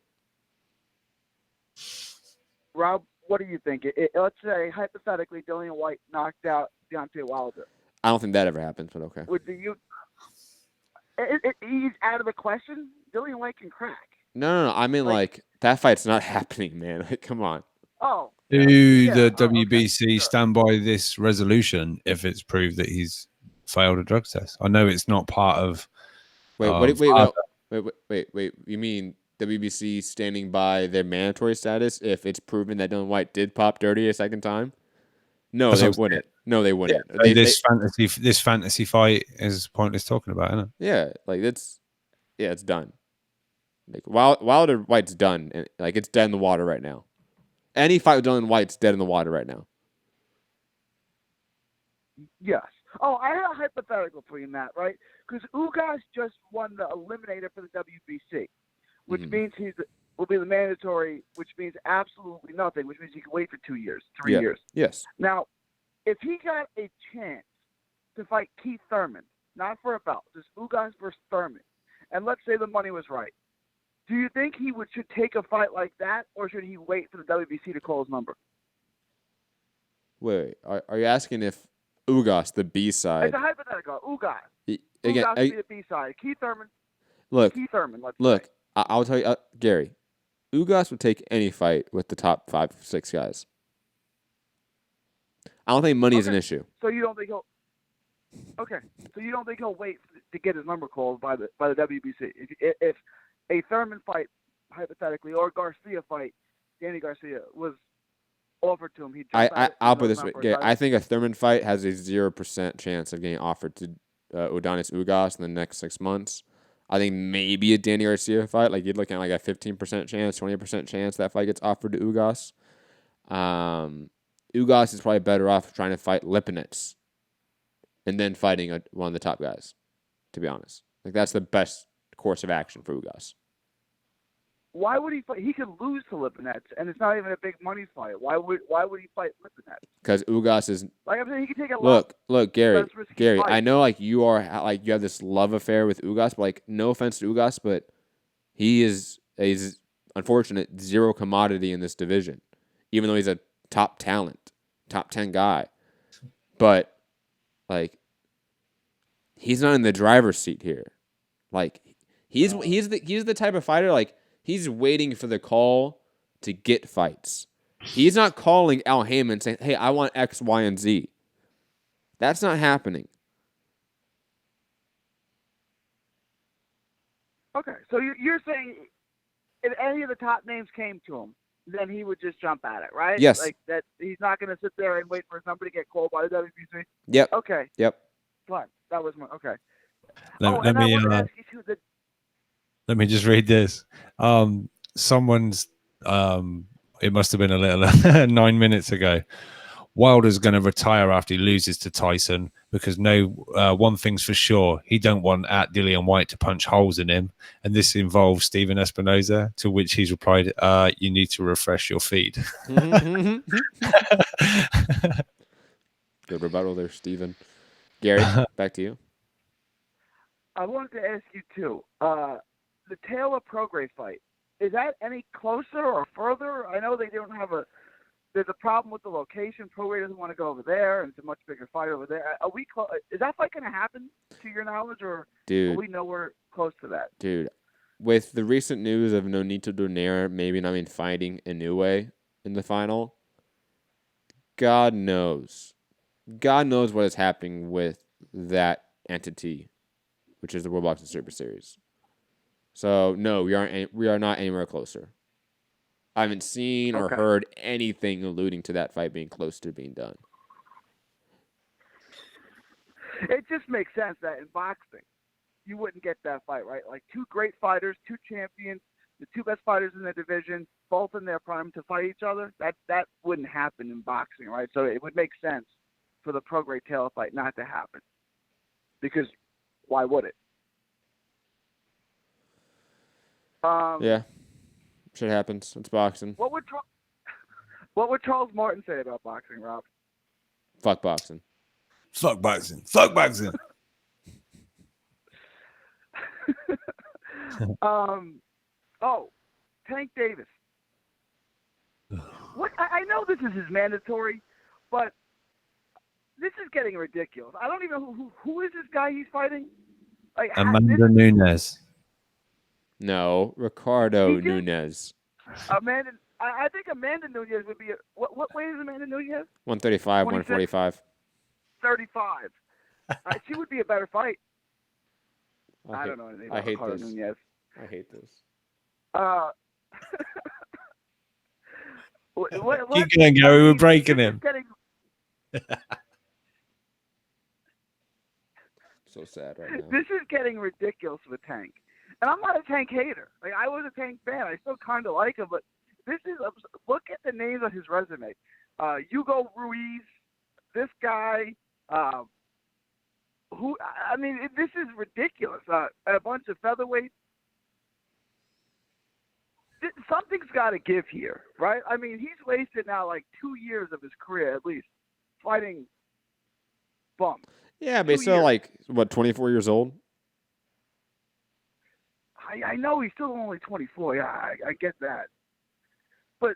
Rob, what do you think? Let's say, hypothetically, Dillian White knocked out Deontay Wilder. I don't think that ever happens, but okay. He's out of the question? Dillian White can crack. No. I mean, like that fight's not happening, man. Like, come on. Oh. Do the WBC stand by this resolution if it's proved that he's failed a drug test? I know it's not part of... Wait. You mean WBC standing by their mandatory status if it's proven that Dylan White did pop dirty a second time? No, That's they what I'm wouldn't. No, they wouldn't. So this fantasy fight is pointless talking about, isn't it? Yeah, like it's done. Like Wilder White's done, and like it's dead in the water right now. Any fight with Dylan White's dead in the water right now. Yes. Oh, I had a hypothetical for you, Matt, right? Because Ugas just won the Eliminator for the WBC, which means will be the mandatory, which means absolutely nothing, which means he can wait for 2 years, 3 years. Yes. Now, if he got a chance to fight Keith Thurman, not for a belt, just Ugas versus Thurman, and let's say the money was right, do you think he should take a fight like that, or should he wait for the WBC to call his number? Wait, are you asking if Ugas, the B side? It's a hypothetical. Ugas. Again, Ugas be the B side. Keith Thurman. Look, Let's look. say. I'll tell you, Gary. Ugas would take any fight with the top 5, 6 guys. I don't think money is an issue. So you don't think he'll? Okay. So you don't think he'll wait to get his number called by the WBC? If a Thurman fight, hypothetically, or Garcia fight, Danny Garcia was offered to him, he'd jump at it. I'll put it this way, Gary. I think a Thurman fight has a 0% chance of getting offered to Adonis Ugas in the next 6 months. I think maybe a Danny Garcia fight, like you'd look at like a 15% chance, 20% chance that fight gets offered to Ugas. Ugas is probably better off trying to fight Lipinets and then fighting one of the top guys, to be honest. Like that's the best course of action for Ugas. Why would he fight? He could lose to Lipinets, and it's not even a big money fight. Why would he fight Lipinets? Because Ugas is like I'm saying, he could take a look, Gary, fight. I know like you have this love affair with Ugas, but like no offense to Ugas, but he is a unfortunate zero commodity in this division, even though he's a top talent, top 10 guy, but like he's not in the driver's seat here. Like he's the type of fighter like. He's waiting for the call to get fights. He's not calling Al Heyman saying, hey, I want X, Y, and Z. That's not happening. Okay, so you're saying if any of the top names came to him, then he would just jump at it, right? Yes. Like that, he's not going to sit there and wait for his number to get called by the WBC? Yep. Okay. Yep. Fine. That was my, okay. Let me just read this. Someone's, it must have been a little 9 minutes ago. Wilder's going to retire after he loses to Tyson because one thing's for sure. He don't want Dillian White to punch holes in him. And this involves Steven Espinoza, to which he's replied, you need to refresh your feed. Good rebuttal there, Steven. Gary, back to you. I wanted to ask you, too. The Taylor-Prograis fight, is that any closer or further? I know they don't have there's a problem with the location. Prograis doesn't want to go over there, and it's a much bigger fight over there. Are we is that fight going to happen, to your knowledge, or are we nowhere close to that? Dude, with the recent news of Nonito Donaire maybe not even fighting Inoue in the final, God knows what is happening with that entity, which is the World Boxing Super Series. So no, we are not anywhere closer. I haven't seen or heard anything alluding to that fight being close to being done. It just makes sense that in boxing, you wouldn't get that fight, right? Like two great fighters, two champions, the two best fighters in the division, both in their prime to fight each other. That wouldn't happen in boxing, right? So it would make sense for the Prograis Taylor fight not to happen. Because why would it? Yeah, shit happens. It's boxing. What would Charles Martin say about boxing, Rob? Fuck boxing. Fuck boxing. Fuck boxing. Tank Davis. What? I know this is his mandatory, but this is getting ridiculous. I don't even know who is this guy he's fighting. Like, Amanda Nunes. No, Ricardo Nunes. Amanda, I think Amanda Nunes would be what weight is Amanda Nunes? 135, 145. 35. She would be a better fight. I don't know anything about Ricardo Nunes. I hate this. Keep going, Gary. We're breaking him. So sad right now. This is getting ridiculous with Tank. And I'm not a Tank hater. Like, I was a Tank fan. I still kind of like him, but this is look at the names on his resume. Hugo Ruiz, this guy, this is ridiculous. A bunch of featherweights. Something's got to give here, right? I mean, he's wasted now like 2 years of his career at least fighting bums. Yeah, but he's still like, what, 24 years old? I know he's still only 24. Yeah, I get that. But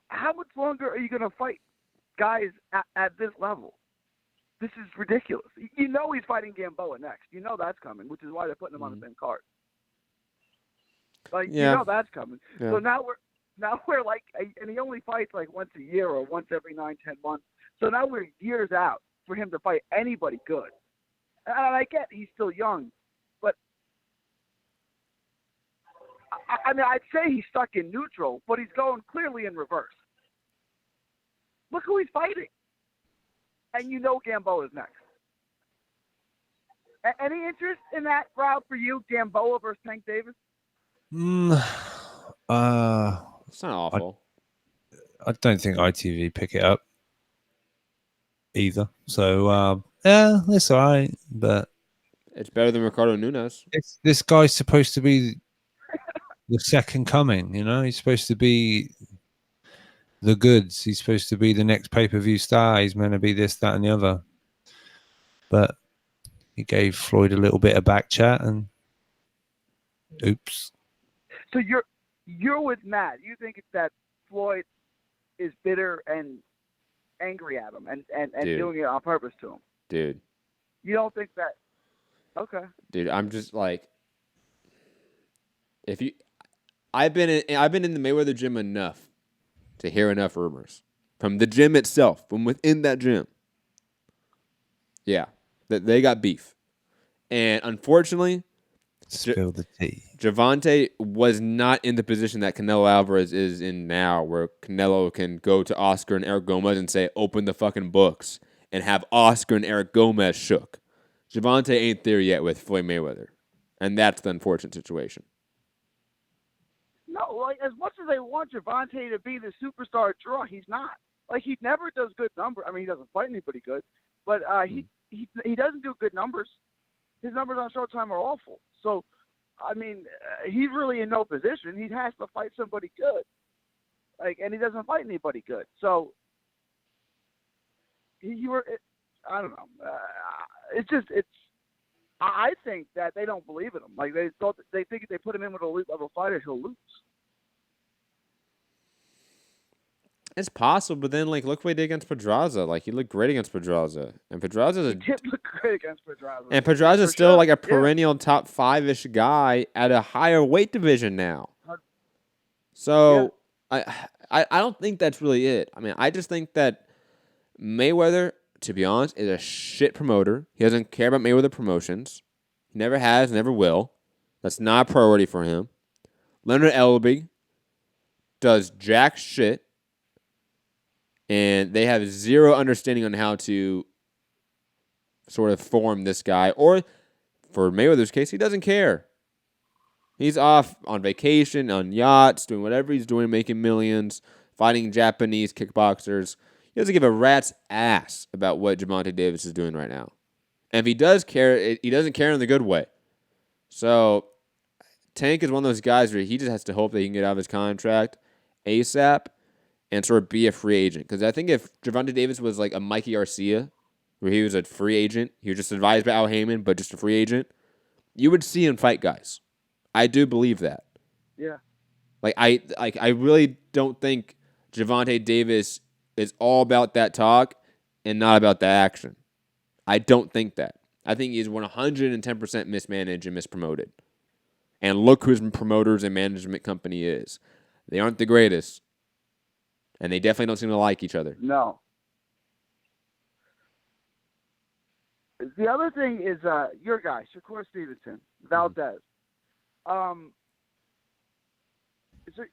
how much longer are you going to fight guys at this level? This is ridiculous. You know he's fighting Gamboa next. You know that's coming, which is why they're putting him on the same card. Like, yeah. You know that's coming. Yeah. So now we're like, and he only fights like once a year or once every 9-10 months. So now we're years out for him to fight anybody good. And I get he's still young, but I mean, I'd say he's stuck in neutral, but he's going clearly in reverse. Look who he's fighting. And you know Gamboa is next. Any interest in that route for you, Gamboa versus Tank Davis? It's not awful. I don't think ITV pick it up either. So yeah, it's all right, but it's better than Ricardo Nunes. This guy's supposed to be the second coming, you know. He's supposed to be the goods. He's supposed to be the next pay-per-view star. He's meant to be this, that, and the other. But he gave Floyd a little bit of back chat, and oops. So you're with Matt. You think it's that Floyd is bitter and angry at him and doing it on purpose to him? Dude. You don't think that? Okay. Dude, I'm just like, I've been in the Mayweather gym enough to hear enough rumors from the gym itself, from within that gym. Yeah, that they got beef, and unfortunately, spill the tea. Gervonta was not in the position that Canelo Alvarez is in now, where Canelo can go to Oscar and Eric Gomez and say, "Open the fucking books," and have Oscar and Eric Gomez shook. Gervonta ain't there yet with Floyd Mayweather, and that's the unfortunate situation. No, like, as much as they want Gervonta to be the superstar draw, he's not. Like, he never does good numbers. I mean, he doesn't fight anybody good, but he doesn't do good numbers. His numbers on Showtime are awful. So, I mean, he's really in no position. He has to fight somebody good. Like, and he doesn't fight anybody good. So, I don't know. I think that they don't believe in him. Like, they think if they put him in with an elite level fighter, he'll lose. It's possible, but then, like, look what he did against Pedraza. Like, he looked great against Pedraza. And Pedraza's He did look great against Pedraza. And Pedraza's still, like, a perennial top 5-ish guy at a higher weight division now. So, yeah. I don't think that's really it. I mean, I just think that Mayweather, to be honest, is a shit promoter. He doesn't care about Mayweather promotions. He never has, never will. That's not a priority for him. Leonard Ellerbe does jack shit. And they have zero understanding on how to sort of form this guy. Or, for Mayweather's case, he doesn't care. He's off on vacation, on yachts, doing whatever he's doing, making millions, fighting Japanese kickboxers. He doesn't give a rat's ass about what Gervonta Davis is doing right now. And if he does care, he doesn't care in the good way. So, Tank is one of those guys where he just has to hope that he can get out of his contract ASAP and sort of be a free agent. Because I think if Gervonta Davis was like a Mikey Garcia, where he was a free agent, he was just advised by Al Heyman, but just a free agent, you would see him fight guys. I do believe that. Yeah. I really don't think Gervonta Davis is all about that talk and not about that action. I don't think that. I think he's 110% mismanaged and mispromoted. And look who his promoters and management company is. They aren't the greatest. And they definitely don't seem to like each other. No. The other thing is your guy, Shakur Stevenson, Valdez. So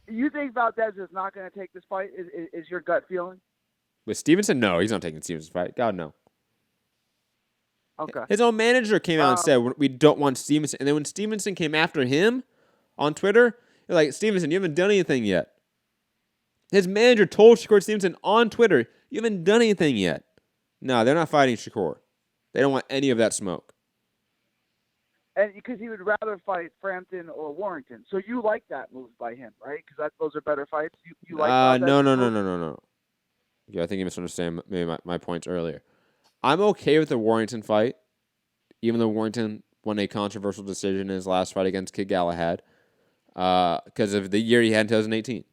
you think Valdez is not going to take this fight? Is your gut feeling? With Stevenson, no, he's not taking Stevenson's fight. God, no. Okay. His own manager came out and said, we don't want Stevenson. And then when Stevenson came after him on Twitter, they're like, Stevenson, you haven't done anything yet. His manager told Shakur Stevenson on Twitter, you haven't done anything yet. No, they're not fighting Shakur. They don't want any of that smoke. And because he would rather fight Frampton or Warrington. So you like that move by him, right? Because those are better fights. You like No. Yeah, I think you misunderstand maybe my points earlier. I'm okay with the Warrington fight, even though Warrington won a controversial decision in his last fight against Kid Galahad because of the year he had in 2018.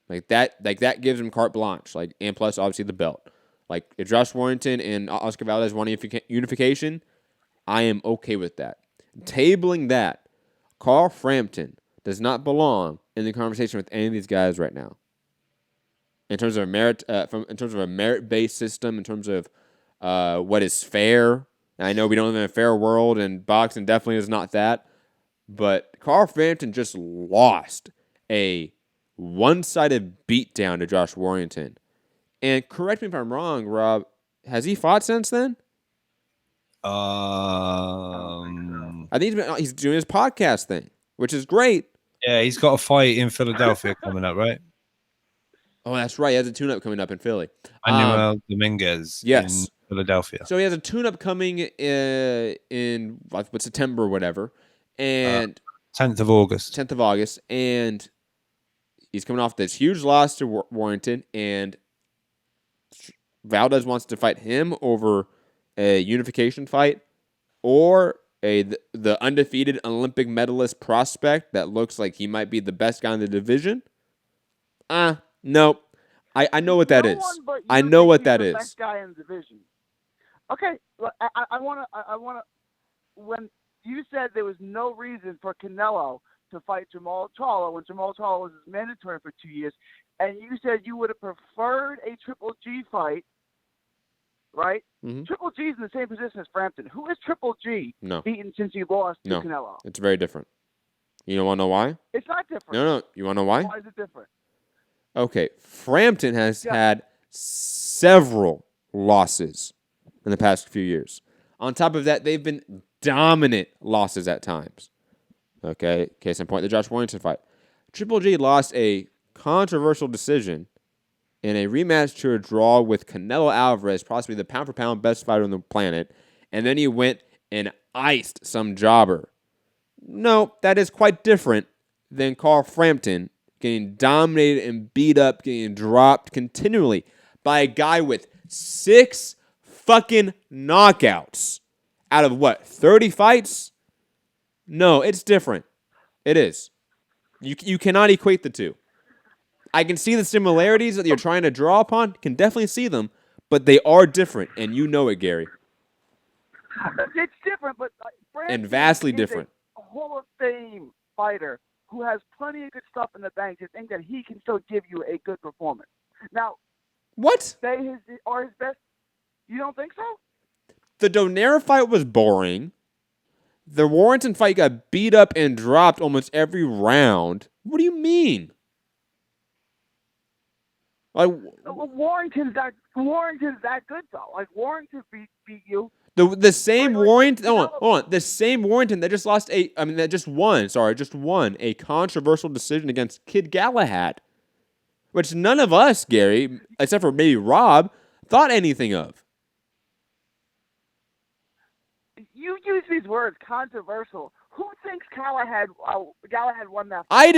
Like that gives him carte blanche. And plus obviously the belt. Like if Josh Warrington and Oscar Valdez want unification, I am okay with that. Tabling that, Carl Frampton does not belong in the conversation with any of these guys right now. In terms of a merit-based system, in terms of what is fair. And I know we don't live in a fair world, and boxing definitely is not that. But Carl Frampton just lost a one-sided beatdown to Josh Warrington. And correct me if I'm wrong, Rob, has he fought since then? I think he's doing his podcast thing, which is great. Yeah, he's got a fight in Philadelphia coming up, right? Oh, that's right. He has a tune-up coming up in Philly. Manuel Dominguez in Philadelphia. So he has a tune-up coming in September or whatever. And 10th of August. 10th of August. And he's coming off this huge loss to Warrington. And Valdez wants to fight him over a unification fight or the undefeated Olympic medalist prospect that looks like he might be the best guy in the division. No. I know what that is. I know what that is. Best guy in the division. Okay, well, I want to. When you said there was no reason for Canelo to fight Jamal Charlo when Jamal Charlo was mandatory for 2 years, and you said you would have preferred a Triple G fight, right? Mm-hmm. Triple G is in the same position as Frampton. Who is Triple G beaten since he lost to Canelo? It's very different. You want to know why? It's not different. No. You want to know why? Why is it different? Okay, Frampton has had several losses in the past few years. On top of that, they've been dominant losses at times. Okay, case in point, the Josh Warrington fight. Triple G lost a controversial decision in a rematch to a draw with Canelo Alvarez, possibly the pound-for-pound best fighter on the planet, and then he went and iced some jobber. No, that is quite different than Carl Frampton getting dominated and beat up, getting dropped continually by a guy with 6 fucking knockouts out of 30 fights? No, it's different. It is. You cannot equate the two. I can see the similarities that you're trying to draw upon, can definitely see them, but they are different, and you know it, Gary. It's different, but and vastly different. A Hall of Fame fighter who has plenty of good stuff in the bank to think that he can still give you a good performance. Now, what? They are his best. You don't think so? The Donaire fight was boring. The Warrington fight got beat up and dropped almost every round. What do you mean? Warrington's that good though. Like Warrington beat you. The same Warrington. Hold on. The same Warrington that just won a controversial decision against Kid Galahad, which none of us, Gary, except for maybe Rob, thought anything of. You use these words, controversial. Who thinks Galahad won that fight?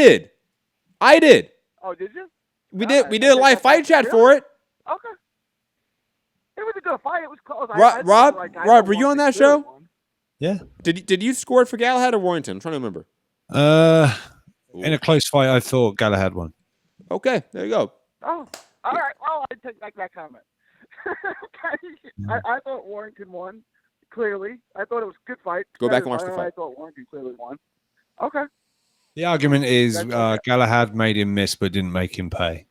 I did. Oh, did you? We did a live fight chat for it. Okay. It was a good fight. It was close. Rob, were you on that show? Yeah. Did you score it for Galahad or Warrington? I'm trying to remember. In a close fight, I thought Galahad won. Okay, there you go. Oh, all right. Well, I take back that comment. I thought Warrington won. Clearly, I thought it was a good fight. Go back and watch the fight. I thought Warrington clearly won. Okay. The argument is Galahad made him miss, but didn't make him pay.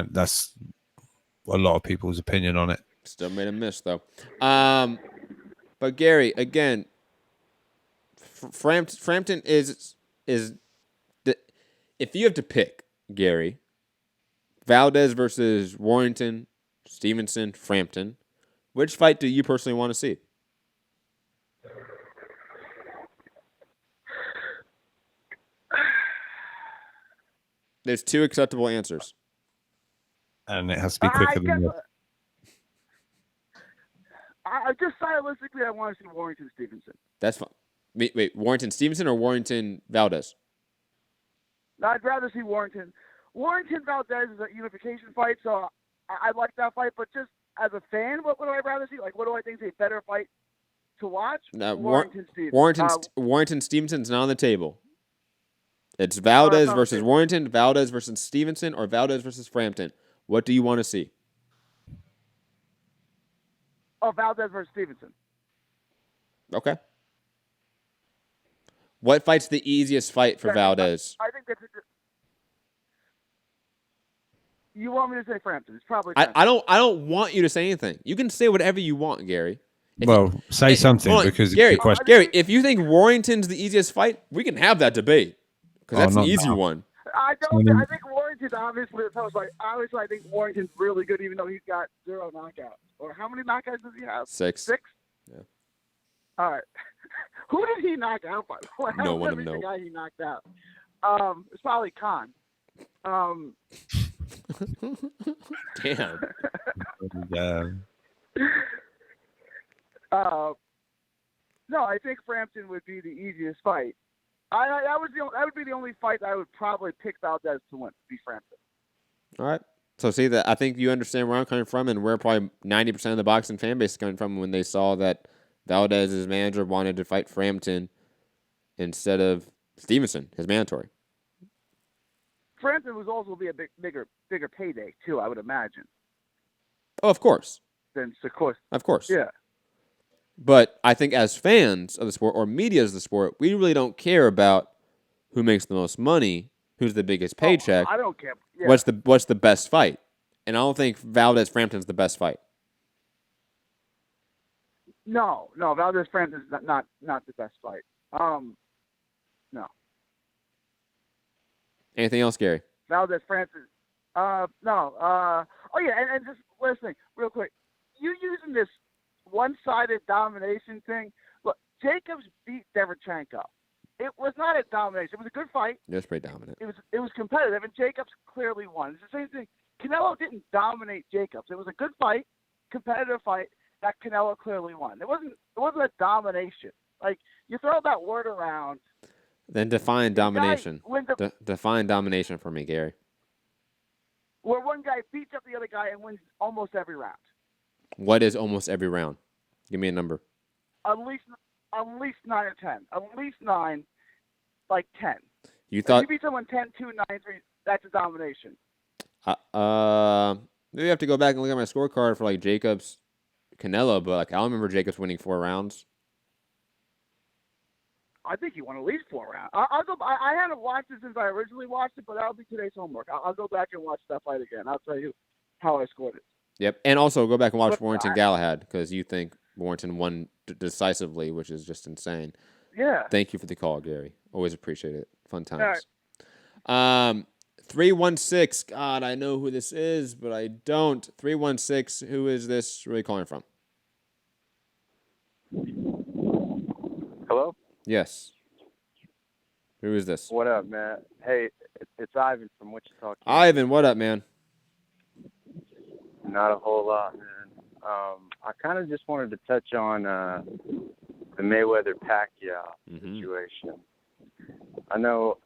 That's a lot of people's opinion on it. Still made him miss though. But Gary, again, Frampton is if you have to pick, Gary, Valdez versus Warrington, Stevenson, Frampton, which fight do you personally want to see? There's 2 acceptable answers. And it has to be quicker than that. I just stylistically, I want to see Warrington Stevenson. That's fine. Wait, Warrington Stevenson or Warrington Valdez? No, I'd rather see Warrington. Warrington Valdez is a unification fight, so I like that fight. But just as a fan, what would I rather see? Like, what do I think is a better fight to watch? Warrington Stevenson. Warrington Stevenson's not on the table. It's Valdez versus Warrington, Valdez versus Stevenson, or Valdez versus Frampton. What do you want to see? Oh, Valdez versus Stevenson. Okay. What fight's the easiest fight for Valdez? I think that's you want me to say Frampton? It's probably Frampton. I don't want you to say anything. You can say whatever you want, Gary. Say something because Gary, it's a question. Gary, if you think Warrington's the easiest fight, we can have that debate because that's an easy one. I think Warrington obviously. I think Warrington's really good, even though he's got 0 knockouts. Or how many knockouts does he have? 6. 6. Yeah. All right. Who did he knock out by the way? No one knows. knows. The guy he knocked out. It's probably Khan. Damn. No, I think Frampton would be the easiest fight. That would be the only fight I would probably pick Valdez to win. Be Frampton. All right. So see that I think you understand where I'm coming from, and where probably 90% of the boxing fan base is coming from when they saw that Valdez's manager wanted to fight Frampton instead of Stevenson, his mandatory. Frampton was also be a bigger payday too, I would imagine. Oh, of course. Than Secours. Of course. Yeah. But I think as fans of the sport or media of the sport, we really don't care about who makes the most money, who's the biggest paycheck. I don't care. Yeah. What's the best fight? And I don't think Valdez Frampton's the best fight. No, Valdez Frampton's not the best fight. No. Anything else, Gary? Valdez Frampton. No. Oh yeah, and just last thing, real quick. You using this one-sided domination thing? Look, Jacobs beat Derevyanchenko. It was not a domination. It was a good fight. It was pretty dominant. It was competitive, and Jacobs clearly won. It's the same thing. Canelo didn't dominate Jacobs. It was a good fight, competitive fight that Canelo clearly won. It wasn't a domination. Like, you throw that word around. Then define domination. Define domination for me, Gary. Where one guy beats up the other guy and wins almost every round. What is almost every round? Give me a number. At least 9 or 10. At least 9, like 10. You thought if you beat someone 10-2, 9-3, that's a domination. Maybe I have to go back and look at my scorecard for like Jacobs, Canelo, but like I don't remember Jacobs winning 4 rounds. I think he won at least 4 rounds. I'll go. I haven't watched it since I originally watched it, but that'll be today's homework. I'll go back and watch that fight again. I'll tell you how I scored it. Yep, and also go back and watch Warrington Galahad because you think Warrington won decisively, which is just insane. Yeah. Thank you for the call, Gary. Always appreciate it. Fun times. All right. 316. God, I know who this is, but I don't. 316. Who is this really calling from? Hello? Yes. Who is this? What up, man? Hey, it's Ivan from Wichita. Ivan, what up, man? Not a whole lot, man. I kind of just wanted to touch on the Mayweather-Pacquiao situation. I know.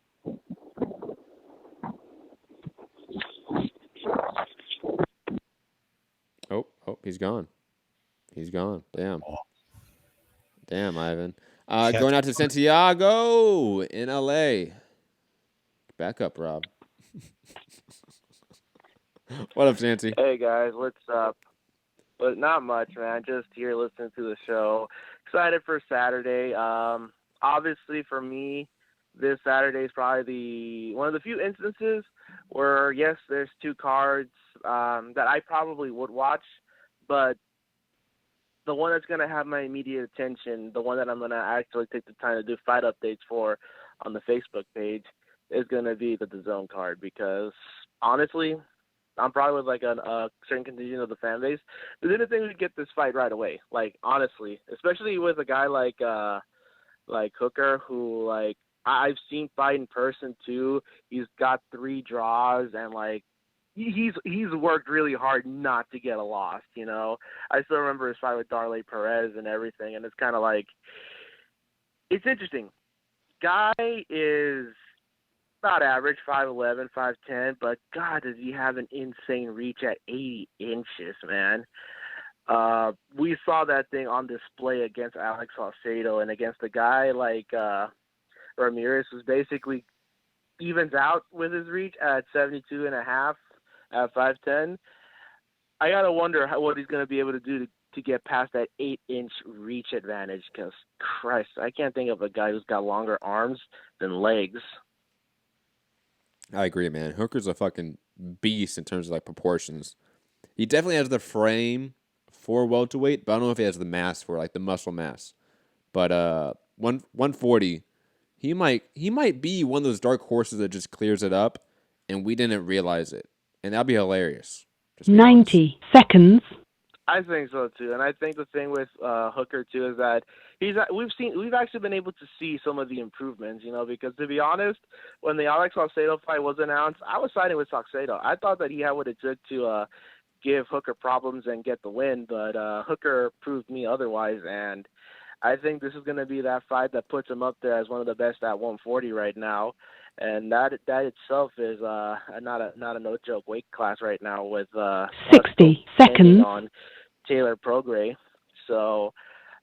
Oh, he's gone. He's gone. Damn. Damn, Ivan. Going out to Santiago in LA. Back up, Rob. What up, Santi? Hey, guys. What's up? But not much, man. Just here listening to the show. Excited for Saturday. Obviously, for me, this Saturday is probably one of the few instances where, yes, there's 2 cards that I probably would watch, but the one that's going to have my immediate attention, the one that I'm going to actually take the time to do fight updates for on the Facebook page, is going to be the DAZN card because, honestly, I'm probably with like a certain contingent of the fan base. They didn't think we'd get this fight right away. Like, honestly, especially with a guy like Hooker, who like I've seen fight in person too. He's got 3 draws and like he's worked really hard not to get a loss. You know, I still remember his fight with Darley Perez and everything, and it's kind of like it's interesting. Guy is about average, 5'11", 5'10", but God, does he have an insane reach at 80 inches, man. We saw that thing on display against Alex Salcedo, and against a guy like Ramirez, who's basically evens out with his reach at 72.5 at 5'10". I got to wonder what he's going to be able to do to get past that 8-inch reach advantage, because, Christ, I can't think of a guy who's got longer arms than legs. I agree, man. Hooker's a fucking beast in terms of like proportions. He definitely has the frame for welterweight, but I don't know if he has the mass for like the muscle mass. But 140, he might be one of those dark horses that just clears it up, and we didn't realize it, and that'd be hilarious. 90 seconds. I think so too, and I think the thing with Hooker too is that we've actually been able to see some of the improvements, you know, because to be honest, when the Alex Salcedo fight was announced, I was siding with Salcedo. I thought that he had what it took to give Hooker problems and get the win, but Hooker proved me otherwise, and I think this is going to be that fight that puts him up there as one of the best at 140 right now. And that itself is not a no joke weight class right now with 60 seconds on Taylor Prograis. So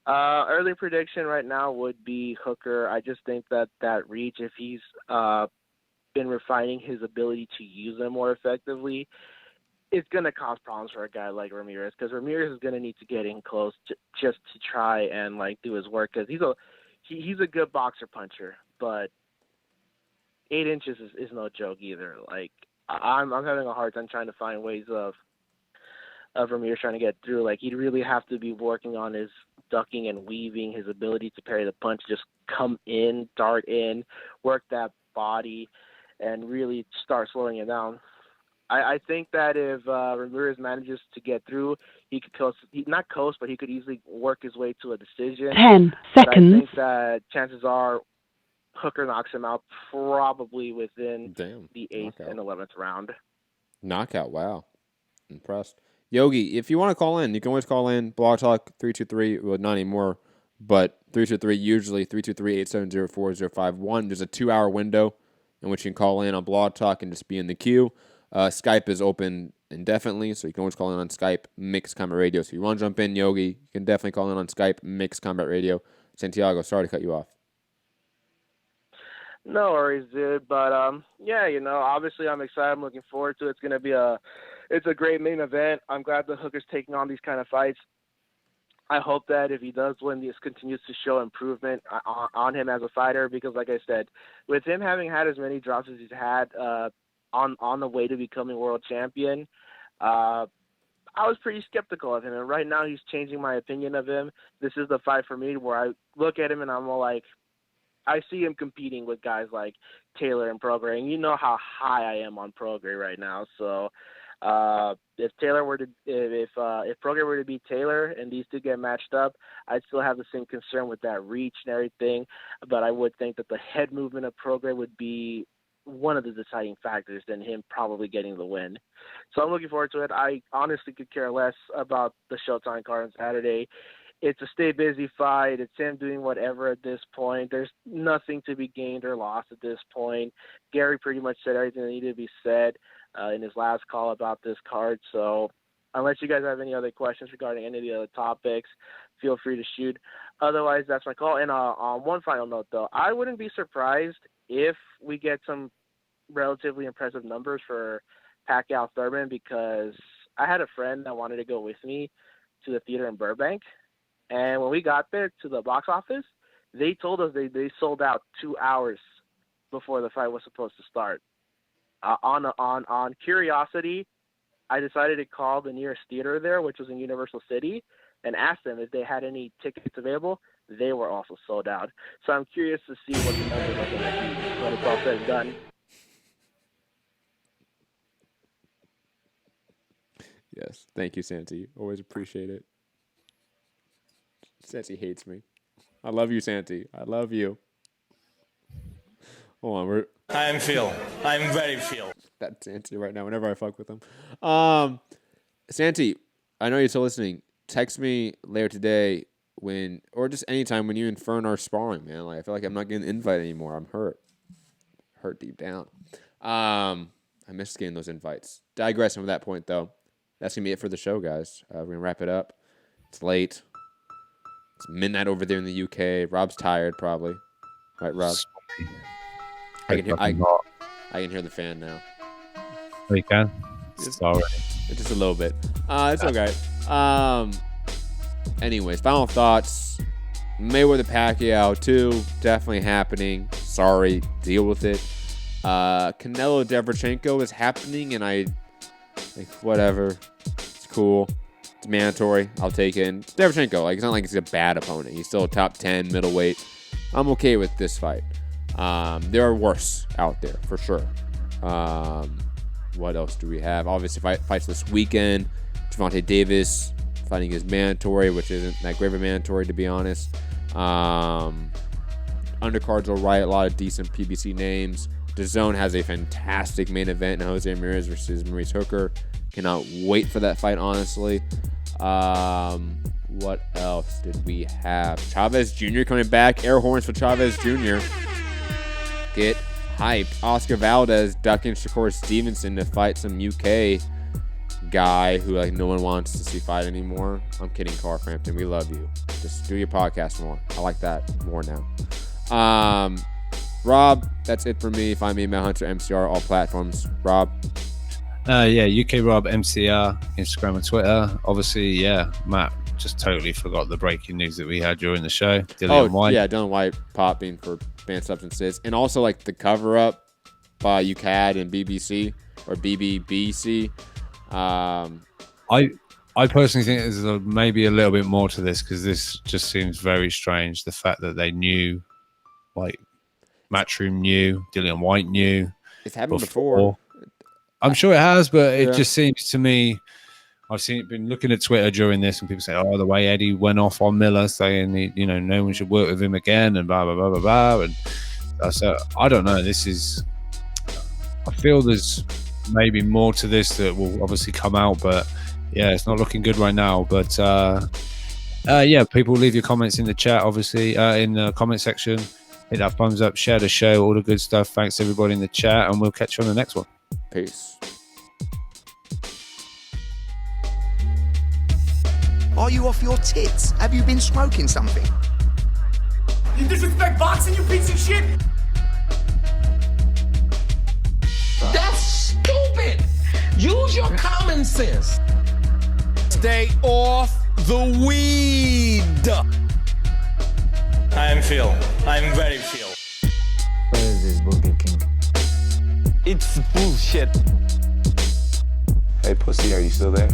early prediction right now would be Hooker. I just think that reach, if he's been refining his ability to use them more effectively, it's going to cause problems for a guy like Ramirez, because Ramirez is going to need to get in close just to try and like do his work, because he's a good boxer puncher, but 8 inches is no joke either. Like I'm having a hard time trying to find ways of Ramirez trying to get through. Like he'd really have to be working on his ducking and weaving, his ability to parry the punch, just come in, dart in, work that body, and really start slowing it down. I think that if Ramirez manages to get through, he could not coast, but he could easily work his way to a decision. 10 but seconds. I think that chances are Hooker knocks him out probably within the 8th and 11th round. Knockout, wow. Impressed. Yogi, if you want to call in, you can always call in. Blog Talk 323, well, not anymore, but 323, usually 323-870-4051. There's a 2-hour window in which you can call in on Blog Talk and just be in the queue. Skype is open indefinitely, so you can always call in on Skype, Mixed Combat Radio. So if you want to jump in, Yogi, you can definitely call in on Skype, Mixed Combat Radio. Santiago, sorry to cut you off. No worries, dude. But yeah, you know, obviously I'm excited. I'm looking forward to it. It's gonna be it's a great main event. I'm glad that Hooker's taking on these kind of fights. I hope that if he does win, this continues to show improvement on him as a fighter, because like I said, with him having had as many drops as he's had on the way to becoming world champion, I was pretty skeptical of him, and right now he's changing my opinion of him. This is the fight for me where I look at him and I'm all like, I see him competing with guys like Taylor and Prograis, and you know how high I am on Prograis right now. So if Prograis were to beat Taylor and these two get matched up, I'd still have the same concern with that reach and everything. But I would think that the head movement of Prograis would be one of the deciding factors than him probably getting the win. So I'm looking forward to it. I honestly could care less about the Showtime card on Saturday. It's a stay busy fight. It's him doing whatever at this point. There's nothing to be gained or lost at this point. Gary pretty much said everything that needed to be said in his last call about this card. So unless you guys have any other questions regarding any of the other topics, feel free to shoot. Otherwise, that's my call. And on one final note, though, I wouldn't be surprised if we get some relatively impressive numbers for Pacquiao Thurman, because I had a friend that wanted to go with me to the theater in Burbank. And when we got there to the box office, they told us they sold out 2 hours before the fight was supposed to start. On curiosity, I decided to call the nearest theater there, which was in Universal City, and asked them if they had any tickets available. They were also sold out. So I'm curious to see what the numbers are going to be when it's all said and done. Yes. Thank you, Santi. Always appreciate it. Santi hates me. I love you, Santi. I love you. Hold on. I'm Phil. I'm very Phil. That's Santi right now whenever I fuck with him. Santi, I know you're still listening. Text me later today or just anytime when you and Fern are sparring, man. Like, I feel like I'm not getting an invite anymore. I'm hurt. Hurt deep down. I miss getting those invites. Digressing from that point, though. That's going to be it for the show, guys. We're going to wrap it up. It's late. It's midnight over there in the UK. Rob's tired, probably. Right, Rob? I can hear the fan now. Oh, you can? Sorry. Just a little bit. It's okay. Anyways, final thoughts. Mayweather Pacquiao 2, definitely happening. Sorry, deal with it. Canelo Derevyanchenko is happening, and whatever. It's cool. It's mandatory. I'll take it. And Derevyanchenko, it's not like he's a bad opponent. He's still a top 10 middleweight. I'm okay with this fight. There are worse out there, for sure. What else do we have? Obviously, fights this weekend. Gervonta Davis fighting is mandatory, which isn't that great of a mandatory, to be honest. Undercards all right. A lot of decent PBC names. DAZN has a fantastic main event in Jose Ramirez versus Maurice Hooker. Cannot wait for that fight, honestly. What else did we have? Chavez Jr. coming back. Air horns for Chavez Jr. Get hyped. Oscar Valdez ducking Shakur Stevenson to fight some UK guy who no one wants to see fight anymore. I'm kidding, Carl Frampton. We love you. Just do your podcast more. I like that more now. Rob, that's it for me. Find me at Matt Hunter MCR, all platforms. Rob? UK Rob MCR, Instagram and Twitter. Obviously, Matt just totally forgot the breaking news that we had during the show. Dillian White. Yeah, Dillian White popping for banned substances. And also, the cover-up by UCAD and BBC, or BBBC. I personally think there's maybe a little bit more to this, because this just seems very strange. The fact that they knew, Matchroom knew, Dillian White knew. It's happened before. I'm sure it has, but it just seems to me, been looking at Twitter during this, and people say, the way Eddie went off on Miller, saying, no one should work with him again, and blah, blah, blah, blah, blah. And so I don't know. I feel there's maybe more to this that will obviously come out, but it's not looking good right now. But people, leave your comments in the chat, obviously, in the comment section. Hit that thumbs up, share the show, all the good stuff. Thanks everybody in the chat, and we'll catch you on the next one. Peace. Are you off your tits? Have you been smoking something? You disrespect boxing, you piece of shit? That's stupid. Use your common sense. Stay off the weed. I'm Phil. I'm very Phil. What is this, Burger King? It's bullshit. Hey, pussy, are you still there?